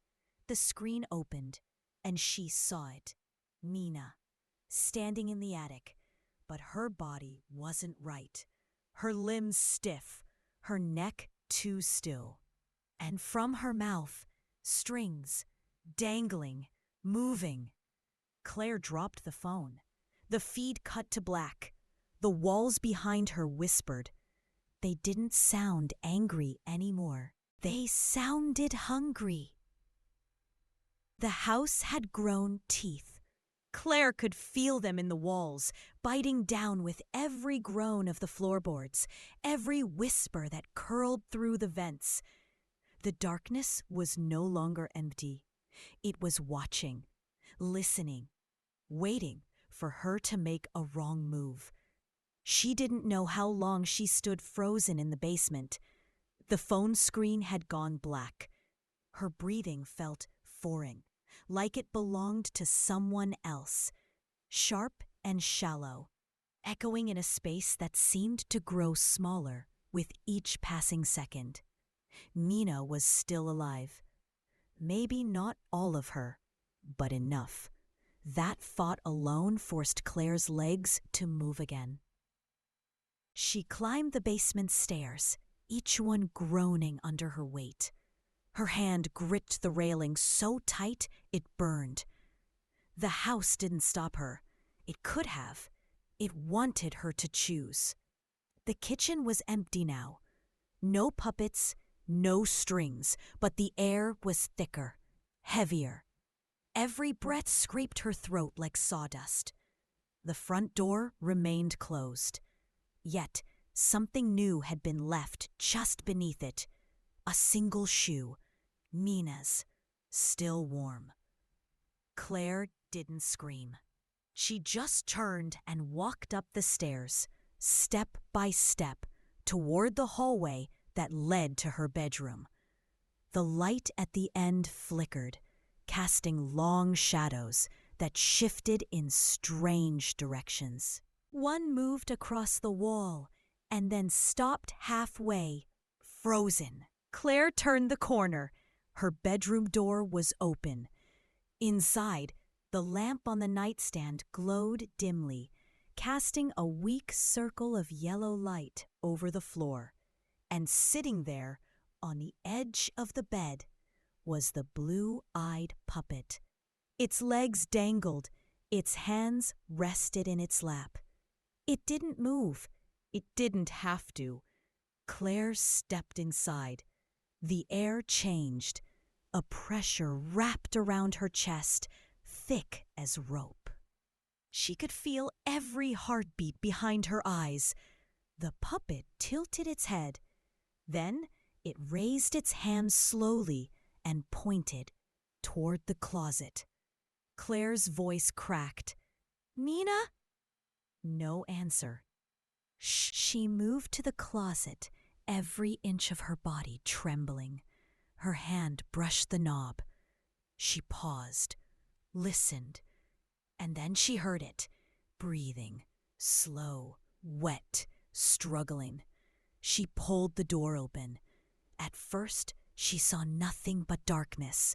The screen opened. And she saw it, Nina, standing in the attic, but her body wasn't right. Her limbs stiff, her neck too still. And from her mouth, strings, dangling, moving. Claire dropped the phone. The feed cut to black. The walls behind her whispered. They didn't sound angry anymore. They sounded hungry. The house had grown teeth, Claire could feel them in the walls, biting down with every groan of the floorboards, every whisper that curled through the vents. The darkness was no longer empty. It was watching, listening, waiting for her to make a wrong move. She didn't know how long she stood frozen in the basement. The phone screen had gone black. Her breathing felt foreign, like it belonged to someone else, sharp and shallow, echoing in a space that seemed to grow smaller with each passing second. Nina was still alive. Maybe not all of her, but enough. That thought alone forced Claire's legs to move again. She climbed the basement stairs, each one groaning under her weight. Her hand gripped the railing so tight it burned. The house didn't stop her. It could have. It wanted her to choose. The kitchen was empty now. No puppets, no strings, but the air was thicker, heavier. Every breath scraped her throat like sawdust. The front door remained closed. Yet something new had been left just beneath it. A single shoe, Nina's, still warm. Claire didn't scream. She just turned and walked up the stairs, step by step, toward the hallway that led to her bedroom. The light at the end flickered, casting long shadows that shifted in strange directions. One moved across the wall and then stopped halfway, frozen. Claire turned the corner. Her bedroom door was open. Inside, the lamp on the nightstand glowed dimly, casting a weak circle of yellow light over the floor. And sitting there, on the edge of the bed, was the blue-eyed puppet. Its legs dangled, its hands rested in its lap. It didn't move. It didn't have to. Claire stepped inside. The air changed. A pressure wrapped around her chest, thick as rope. She could feel every heartbeat behind her eyes. The puppet tilted its head. Then it raised its hand slowly and pointed toward the closet. Claire's voice cracked. "Nina?" No answer. She moved to the closet, every inch of her body trembling. Her hand brushed the knob. She paused, listened, and then she heard it, breathing, slow, wet, struggling. She pulled the door open. At first, she saw nothing but darkness.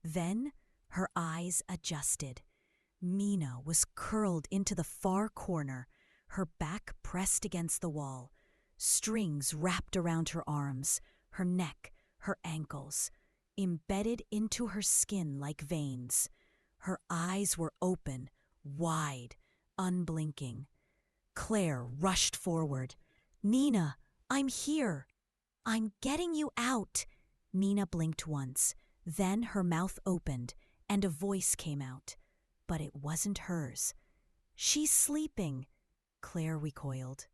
Then, her eyes adjusted. Nina was curled into the far corner, her back pressed against the wall, strings wrapped around her arms, her neck, her ankles, embedded into her skin like veins. Her eyes were open, wide, unblinking. Claire rushed forward. "Nina, I'm here. I'm getting you out." Nina blinked once. Then her mouth opened, and a voice came out. But it wasn't hers. "She's sleeping," Claire recoiled.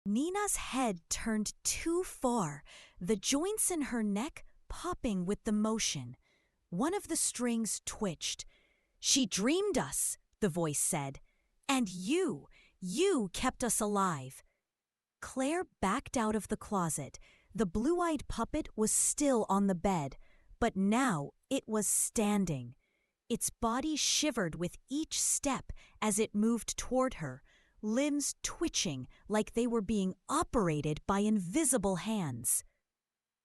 Nina's head turned too far, the joints in her neck popping with the motion. One of the strings twitched. "She dreamed us," the voice said. "And you kept us alive." Claire backed out of the closet. The blue-eyed puppet was still on the bed, but now it was standing. Its body shivered with each step as it moved toward her, limbs twitching like they were being operated by invisible hands.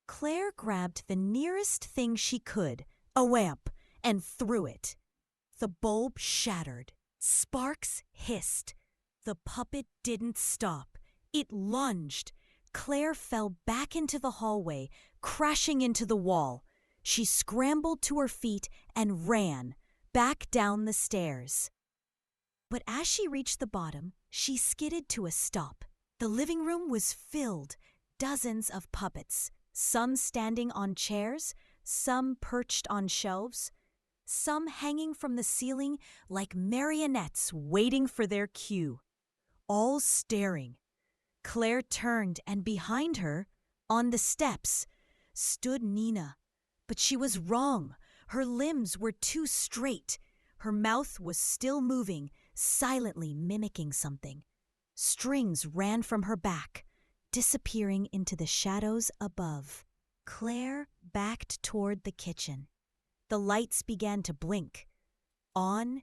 Claire grabbed the nearest thing she could, a lamp, and threw it. The bulb shattered. Sparks hissed. The puppet didn't stop. It lunged. Claire fell back into the hallway, crashing into the wall. She scrambled to her feet and ran, back down the stairs. But as she reached the bottom, she skidded to a stop. The living room was filled, dozens of puppets, some standing on chairs, some perched on shelves. some hanging from the ceiling like marionettes waiting for their cue. All staring. Claire turned, and behind her, on the steps, stood Nina. But she was wrong. Her limbs were too straight. Her mouth was still moving, silently mimicking something. Strings ran from her back, disappearing into the shadows above. Claire backed toward the kitchen. The lights began to blink. On,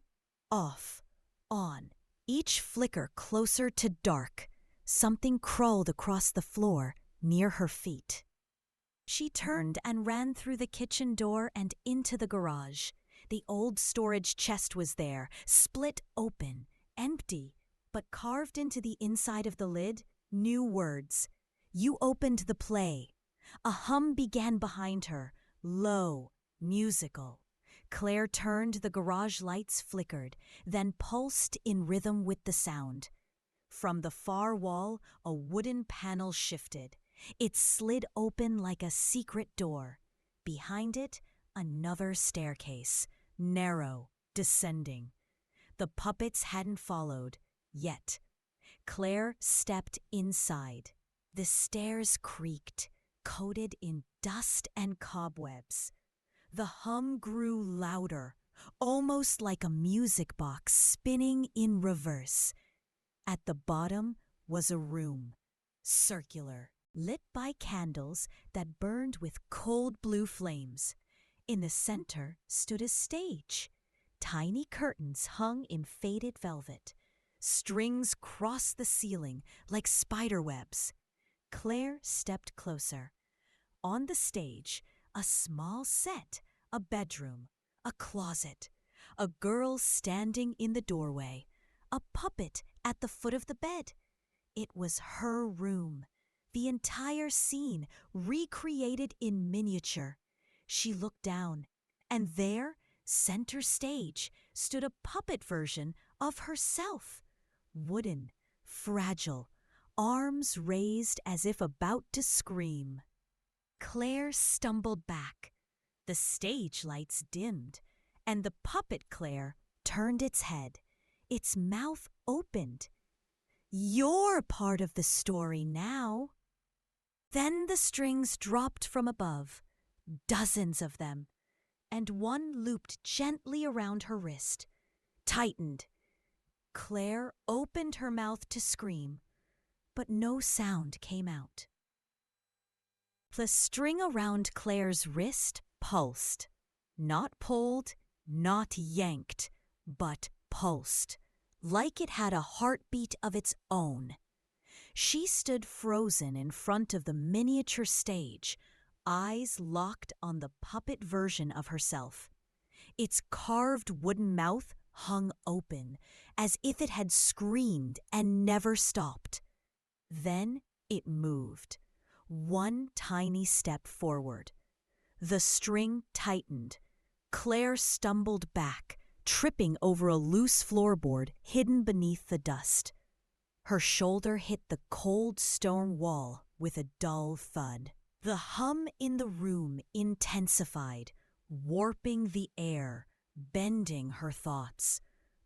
off, on. Each flicker closer to dark. Something crawled across the floor near her feet. She turned and ran through the kitchen door and into the garage. The old storage chest was there, split open, empty, but carved into the inside of the lid, new words. You opened the play. A hum began behind her, low, musical. Claire turned, the garage lights flickered, then pulsed in rhythm with the sound. From the far wall, a wooden panel shifted. It slid open like a secret door. Behind it, another staircase, narrow, descending. The puppets hadn't followed, yet. Claire stepped inside. The stairs creaked, coated in dust and cobwebs. The hum grew louder, almost like a music box spinning in reverse. At the bottom was a room, circular, lit by candles that burned with cold blue flames. In the center stood a stage. Tiny curtains hung in faded velvet. Strings crossed the ceiling like spider webs. Claire stepped closer. On the stage, a small set, a bedroom, a closet, a girl standing in the doorway, a puppet at the foot of the bed. It was her room, the entire scene recreated in miniature. She looked down, and there, center stage, stood a puppet version of herself. Wooden, fragile, arms raised as if about to scream. Claire stumbled back. The stage lights dimmed, and the puppet Claire turned its head. Its mouth opened. You're part of the story now. Then the strings dropped from above, dozens of them, and one looped gently around her wrist, tightened. Claire opened her mouth to scream, but no sound came out. The string around Claire's wrist pulsed. Not pulled, not yanked, but pulsed, like it had a heartbeat of its own. She stood frozen in front of the miniature stage, eyes locked on the puppet version of herself. Its carved wooden mouth hung open, as if it had screamed and never stopped. Then it moved, one tiny step forward. The string tightened. Claire stumbled back, tripping over a loose floorboard hidden beneath the dust. Her shoulder hit the cold stone wall with a dull thud. The hum in the room intensified, warping the air, bending her thoughts.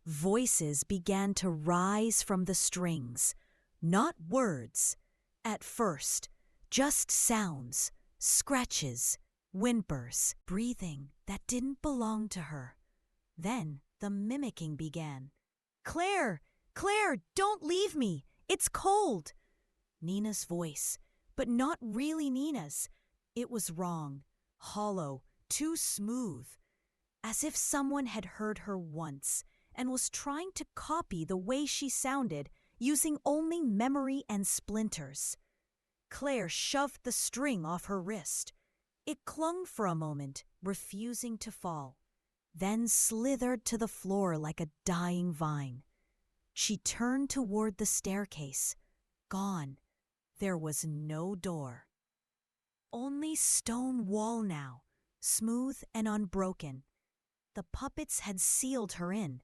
Voices began to rise from the strings, not words. At first, just sounds, scratches, whimpers, breathing that didn't belong to her. Then the mimicking began. Claire! Claire, don't leave me! It's cold! Nina's voice, but not really Nina's. It was wrong, hollow, too smooth, as if someone had heard her once and was trying to copy the way she sounded using only memory and splinters. Claire shoved the string off her wrist. It clung for a moment, refusing to fall, then slithered to the floor like a dying vine. She turned toward the staircase. Gone. There was no door. Only stone wall now, smooth and unbroken. The puppets had sealed her in.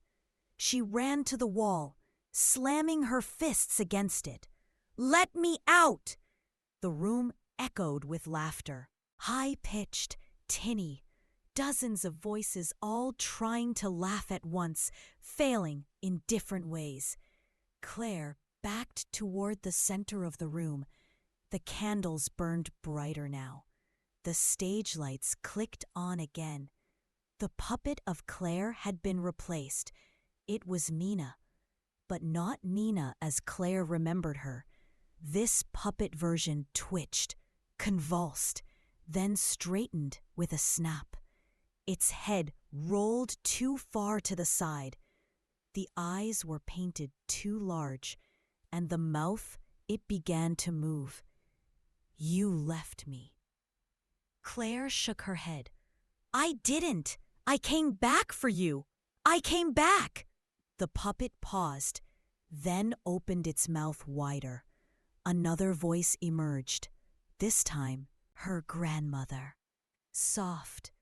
She ran to the wall, slamming her fists against it. Let me out! The room echoed with laughter, high-pitched, tinny. dozens of voices all trying to laugh at once, failing in different ways. Claire backed toward the center of the room. The candles burned brighter now. The stage lights clicked on again. The puppet of Claire had been replaced. It was Mina, but not Mina as Claire remembered her. This puppet version twitched, convulsed, then straightened with a snap. Its head rolled too far to the side. The eyes were painted too large, and the mouth, it began to move. "You left me." Claire shook her head. "I didn't. I came back for you. I came back." The puppet paused, then opened its mouth wider. Another voice emerged, this time her grandmother. Soft,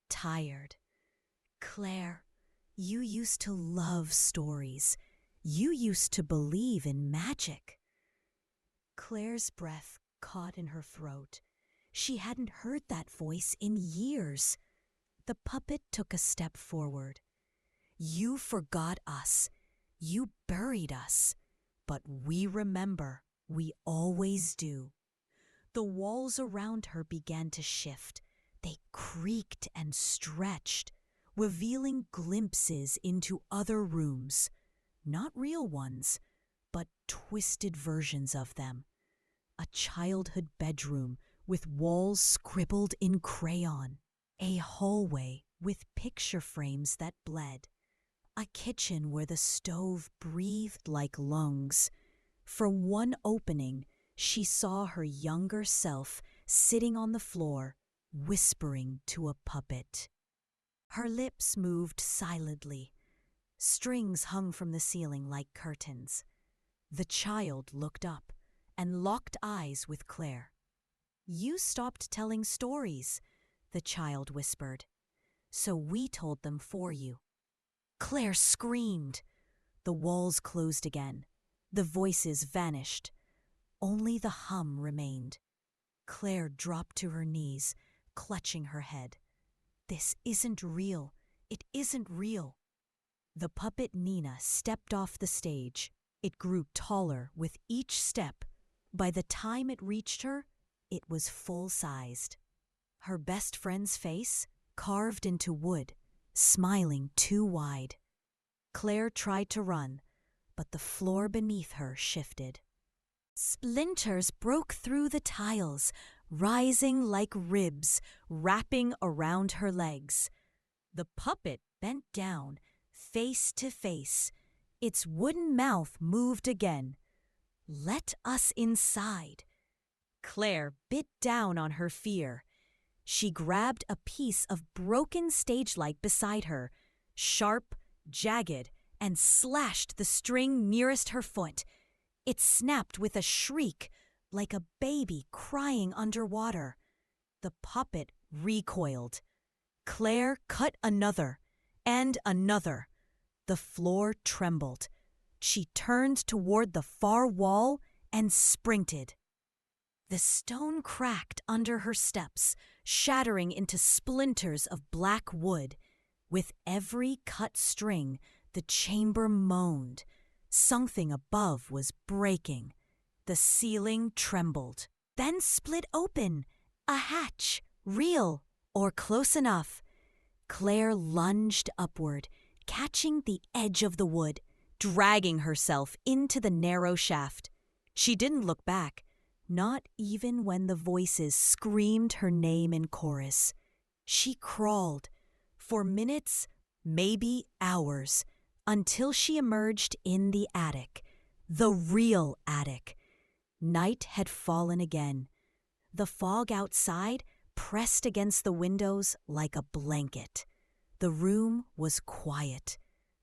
tired. "Claire, you used to love stories. You used to believe in magic." Claire's breath caught in her throat. She hadn't heard that voice in years. The puppet took a step forward. "You forgot us. You buried us. But we remember. We always do." The walls around her began to shift. They creaked and stretched, revealing glimpses into other rooms. Not real ones, but twisted versions of them. A childhood bedroom with walls scribbled in crayon. A hallway with picture frames that bled. A kitchen where the stove breathed like lungs. From one opening, she saw her younger self sitting on the floor, whispering to a puppet. Her lips moved silently. Strings hung from the ceiling like curtains. The child looked up and locked eyes with Claire. "You stopped telling stories," the child whispered. "So we told them for you." Claire screamed. The walls closed again. The voices vanished. Only the hum remained. Claire dropped to her knees, clutching her head. "This isn't real. It isn't real." The puppet Nina stepped off the stage. It grew taller with each step. By the time it reached her, it was full-sized. Her best friend's face, carved into wood, smiling too wide. Claire tried to run, but the floor beneath her shifted. Splinters broke through the tiles, rising like ribs, wrapping around her legs. The puppet bent down, face to face. Its wooden mouth moved again. "Let us inside." Claire bit down on her fear. She grabbed a piece of broken stage light beside her, sharp, jagged, and slashed the string nearest her foot. It snapped with a shriek, like a baby crying underwater. The puppet recoiled. Claire cut another, and another. The floor trembled. She turned toward the far wall and sprinted. The stone cracked under her steps, shattering into splinters of black wood. With every cut string, the chamber moaned. Something above was breaking. The ceiling trembled, then split open. A hatch, real or close enough. Claire lunged upward, catching the edge of the wood, dragging herself into the narrow shaft. She didn't look back, not even when the voices screamed her name in chorus. She crawled, for minutes, maybe hours, until she emerged in the attic, the real attic. Night had fallen again. The fog outside pressed against the windows like a blanket. The room was quiet,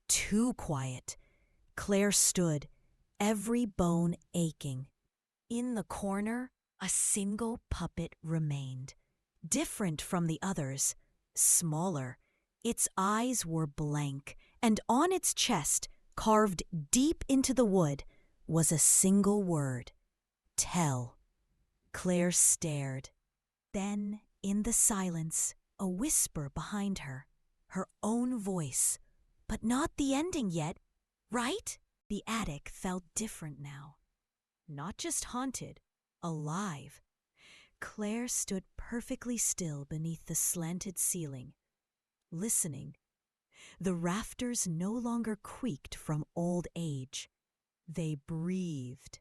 too quiet. Claire stood, every bone aching. In the corner, a single puppet remained. Different from the others, smaller. Its eyes were blank, and on its chest, carved deep into the wood, was a single word: tell. Claire stared. Then, in the silence, a whisper behind her, her own voice. But not the ending yet, right? The attic felt different now. Not just haunted, alive. Claire stood perfectly still beneath the slanted ceiling, listening. The rafters no longer creaked from old age. They breathed,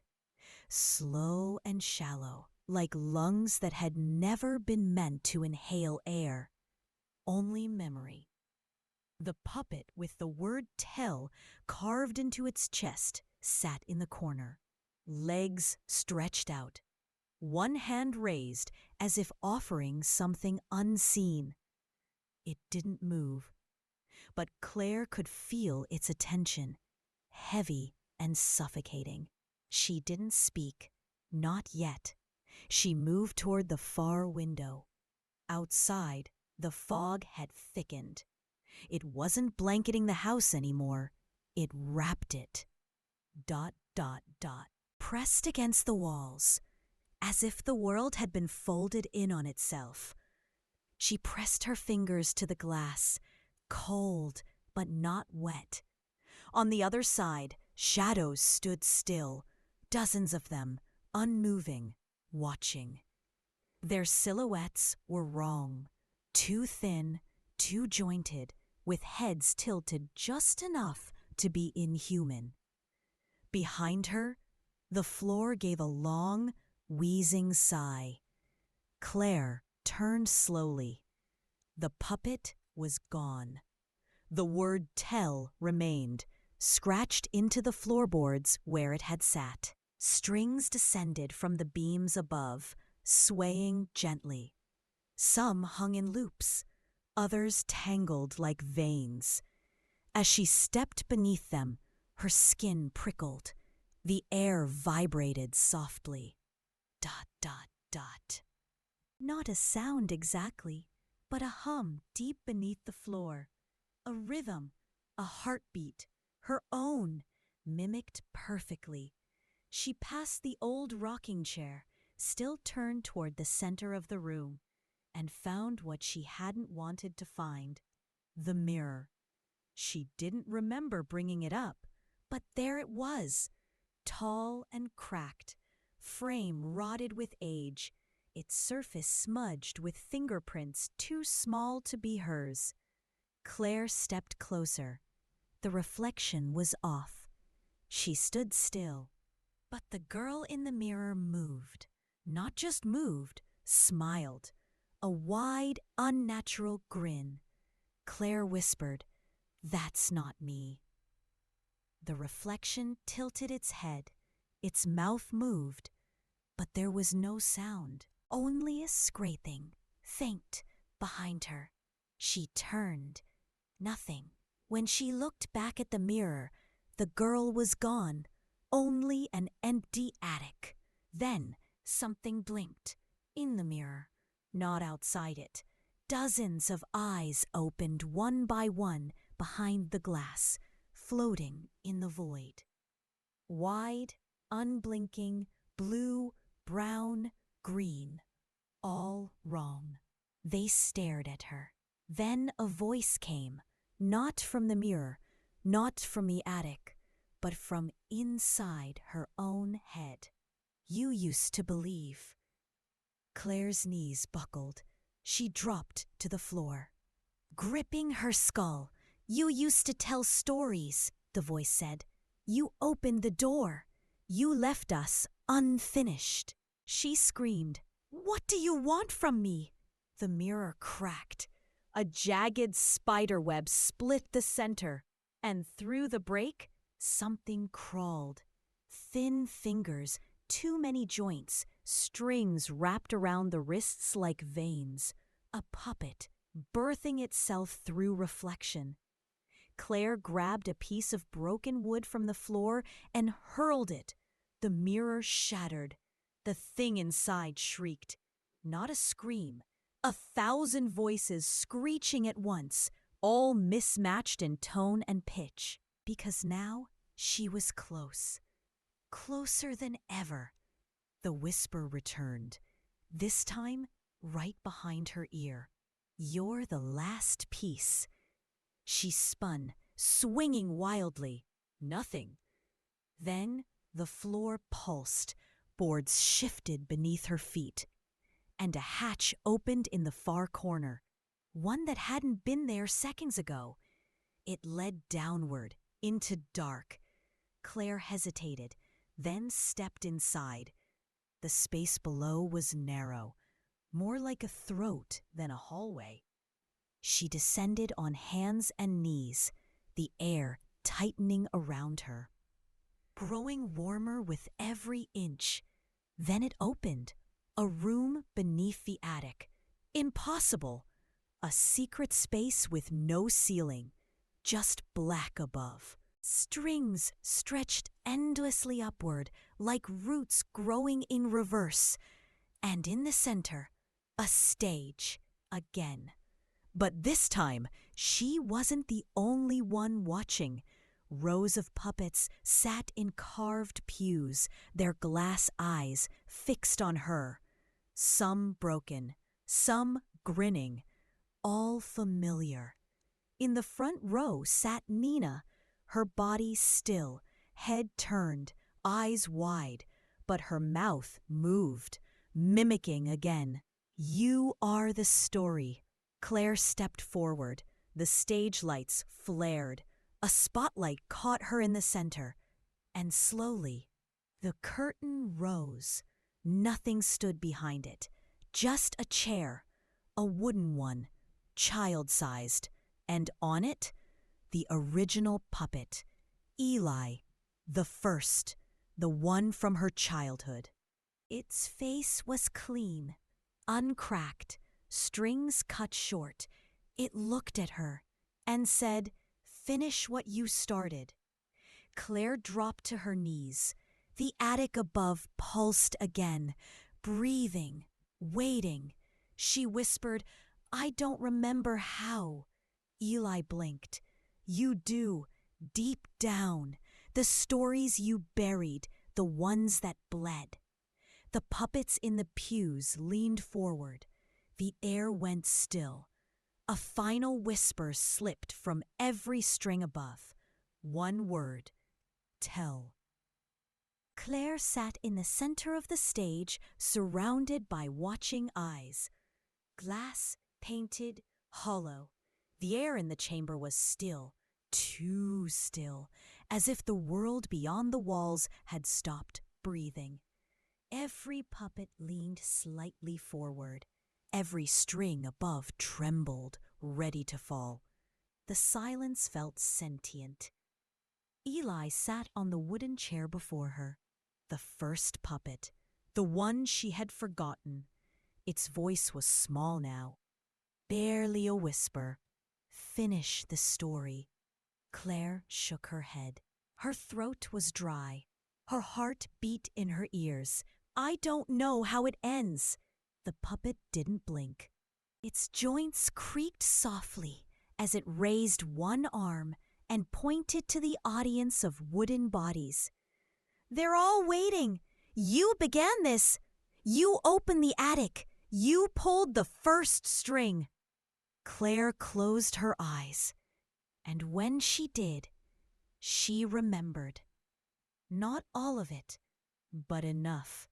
slow and shallow, like lungs that had never been meant to inhale air. Only memory. The puppet with the word tell carved into its chest sat in the corner, legs stretched out, one hand raised as if offering something unseen. It didn't move, but Claire could feel its attention, heavy and suffocating. She didn't speak, not yet. She moved toward the far window. Outside, the fog had thickened. It wasn't blanketing the house anymore. It wrapped it. ... Pressed against the walls, as if the world had been folded in on itself. She pressed her fingers to the glass, cold but not wet. On the other side, shadows stood still, dozens of them, unmoving, watching. Their silhouettes were wrong, too thin, too jointed, with heads tilted just enough to be inhuman. Behind her, the floor gave a long, wheezing sigh. Claire turned slowly. The puppet was gone. The word tell remained, scratched into the floorboards where it had sat. Strings descended from the beams above, swaying gently. Some hung in loops, others tangled like veins. As she stepped beneath them, her skin prickled. The air vibrated softly. ... Not a sound exactly, but a hum deep beneath the floor. A rhythm, a heartbeat, her own, mimicked perfectly. She passed the old rocking chair, still turned toward the center of the room, and found what she hadn't wanted to find: the mirror. She didn't remember bringing it up, but there it was, tall and cracked, frame rotted with age, its surface smudged with fingerprints too small to be hers. Claire stepped closer. The reflection was off. She stood still. But the girl in the mirror moved. Not just moved, smiled. A wide, unnatural grin. Claire whispered, "That's not me." The reflection tilted its head. Its mouth moved. But there was no sound, only a scraping, faint, behind her. She turned. Nothing. When she looked back at the mirror, the girl was gone. Only an empty attic. Then something blinked. In the mirror, not outside it. Dozens of eyes opened one by one behind the glass, floating in the void. Wide, unblinking, blue, brown, green. All wrong. They stared at her. Then a voice came, not from the mirror, not from the attic, but from inside her own head. "You used to believe." Claire's knees buckled. She dropped to the floor. Gripping her skull, "You used to tell stories," the voice said. "You opened the door. You left us unfinished." She screamed, "What do you want from me?" The mirror cracked. A jagged spiderweb split the center, and through the break, something crawled. Thin fingers, too many joints, strings wrapped around the wrists like veins. A puppet, birthing itself through reflection. Claire grabbed a piece of broken wood from the floor and hurled it. The mirror shattered. The thing inside shrieked. Not a scream. 1,000 voices screeching at once, all mismatched in tone and pitch. Because now she was close. Closer than ever. The whisper returned, this time right behind her ear. You're the last piece. She spun, swinging wildly. Nothing. Then the floor pulsed, boards shifted beneath her feet, and a hatch opened in the far corner, one that hadn't been there seconds ago. It led downward, into dark. Claire hesitated, then stepped inside. The space below was narrow, more like a throat than a hallway. She descended on hands and knees, the air tightening around her, growing warmer with every inch. Then it opened, a room beneath the attic. Impossible! A secret space with no ceiling, just black above. Strings stretched endlessly upward, like roots growing in reverse. And in the center, a stage again. But this time, she wasn't the only one watching. Rows of puppets sat in carved pews, their glass eyes fixed on her. Some broken, some grinning, all familiar. In the front row sat Nina, her body still, head turned, eyes wide, but her mouth moved, mimicking again. You are the story. Claire stepped forward. The stage lights flared. A spotlight caught her in the center. And slowly, the curtain rose. Nothing stood behind it. Just a chair, a wooden one, child-sized. And on it, the original puppet, Eli, the first, the one from her childhood. Its face was clean, uncracked, strings cut short. It looked at her and said, "Finish what you started." Claire dropped to her knees. The attic above pulsed again, breathing, waiting. She whispered, "I don't remember how." Eli blinked. "You do, deep down. The stories you buried, the ones that bled." The puppets in the pews leaned forward. The air went still. A final whisper slipped from every string above. One word: tell. Claire sat in the center of the stage, surrounded by watching eyes. Glass, painted, hollow. The air in the chamber was still, too still, as if the world beyond the walls had stopped breathing. Every puppet leaned slightly forward. Every string above trembled, ready to fall. The silence felt sentient. Eli sat on the wooden chair before her, the first puppet, the one she had forgotten. Its voice was small now, barely a whisper. "Finish the story." Claire shook her head. Her throat was dry. Her heart beat in her ears. "I don't know how it ends." The puppet didn't blink. Its joints creaked softly as it raised one arm and pointed to the audience of wooden bodies. "They're all waiting. You began this. You opened the attic. You pulled the first string." Claire closed her eyes, and when she did, she remembered. Not all of it, but enough.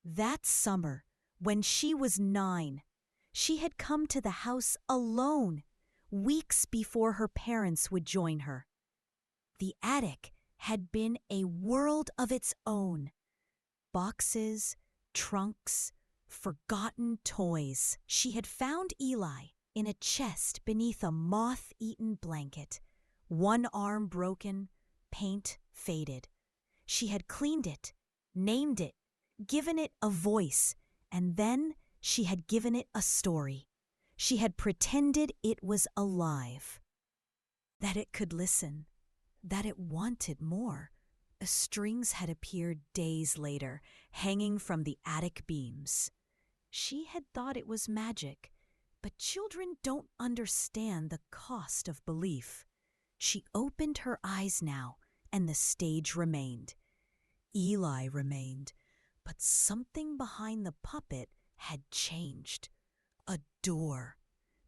That summer, when she was 9, she had come to the house alone, weeks before her parents would join her. The attic had been a world of its own. Boxes, trunks, forgotten toys. She had found Eli in a chest beneath a moth-eaten blanket, one arm broken, paint faded. She had cleaned it, named it, given it a voice, and then she had given it a story. She had pretended it was alive, that it could listen, that it wanted more. Strings had appeared days later, hanging from the attic beams. She had thought it was magic, but children don't understand the cost of belief. She opened her eyes now, and the stage remained. Eli remained, but something behind the puppet had changed. A door.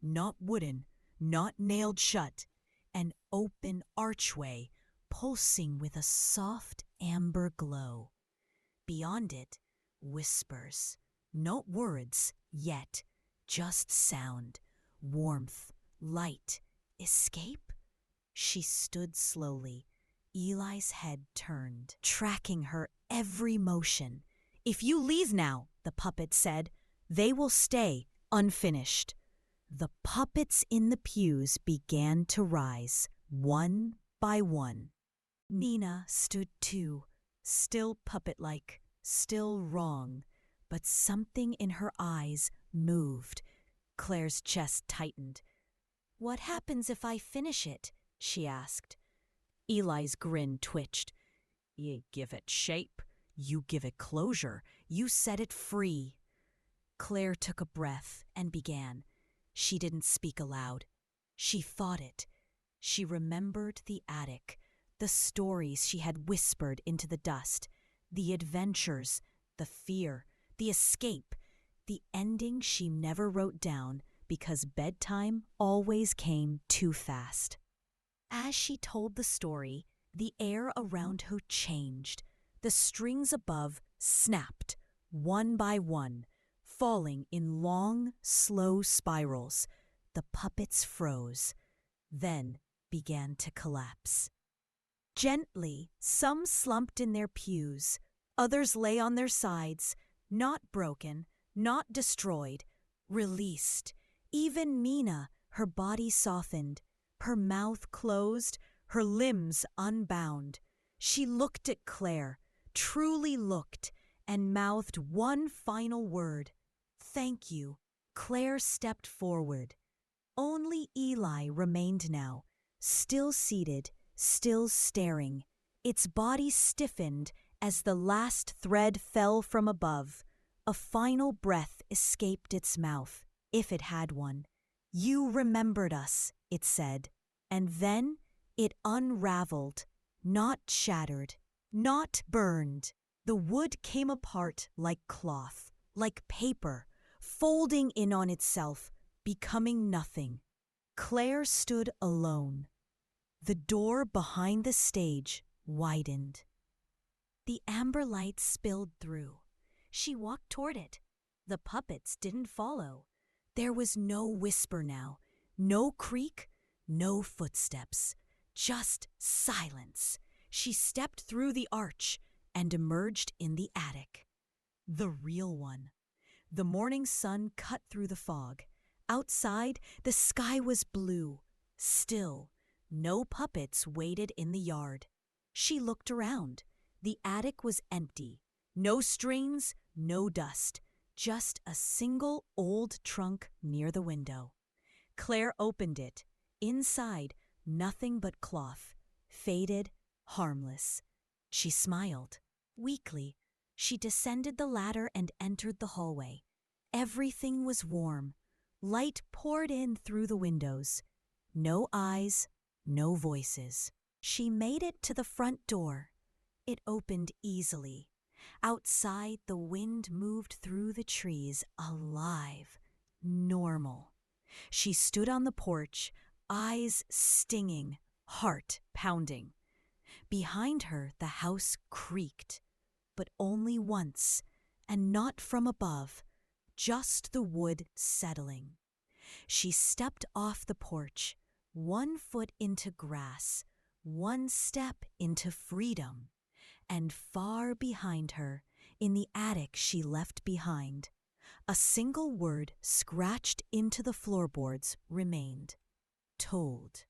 not wooden, not nailed shut, an open archway pulsing with a soft amber glow. Beyond it, whispers, not words yet, just sound, warmth, light, escape? She stood slowly, Eli's head turned, tracking her every motion. "If you leave now," the puppet said, "they will stay unfinished." The puppets in the pews began to rise, one by one. Nina stood too, still puppet-like, still wrong, but something in her eyes moved. Claire's chest tightened. "What happens if I finish it?" she asked. Eli's grin twitched. "You give it shape. You give it closure. You set it free." Claire took a breath and began. She didn't speak aloud. She thought it. She remembered the attic, the stories she had whispered into the dust, the adventures, the fear, the escape, the ending she never wrote down because bedtime always came too fast. As she told the story, the air around her changed. The strings above snapped, one by one, falling in long, slow spirals. The puppets froze, then began to collapse. Gently, some slumped in their pews. Others lay on their sides, not broken, not destroyed, released. Even Mina, her body softened, her mouth closed, her limbs unbound. She looked at Claire, truly looked, and mouthed one final word. "Thank you." Claire stepped forward. Only Eli remained now, still seated, still staring. Its body stiffened as the last thread fell from above. A final breath escaped its mouth, if it had one. "You remembered us," it said. And then it unraveled, not shattered, not burned. The wood came apart like cloth, like paper, folding in on itself, becoming nothing. Claire stood alone. The door behind the stage widened. The amber light spilled through. She walked toward it. The puppets didn't follow. There was no whisper now, no creak, no footsteps, just silence. She stepped through the arch and emerged in the attic. The real one. The morning sun cut through the fog. Outside, the sky was blue, still. No puppets waited in the yard. She looked around. The attic was empty. No strings, no dust. Just a single old trunk near the window. Claire opened it. Inside, nothing but cloth. Faded, harmless. She smiled. Weakly, she descended the ladder and entered the hallway. Everything was warm. Light poured in through the windows. No eyes, no voices. She made it to the front door. It opened easily. Outside, the wind moved through the trees, alive, normal. She stood on the porch, eyes stinging, heart pounding. Behind her, the house creaked, but only once, and not from above, just the wood settling. She stepped off the porch, one foot into grass, one step into freedom. And far behind her, in the attic she left behind, a single word scratched into the floorboards remained. Told.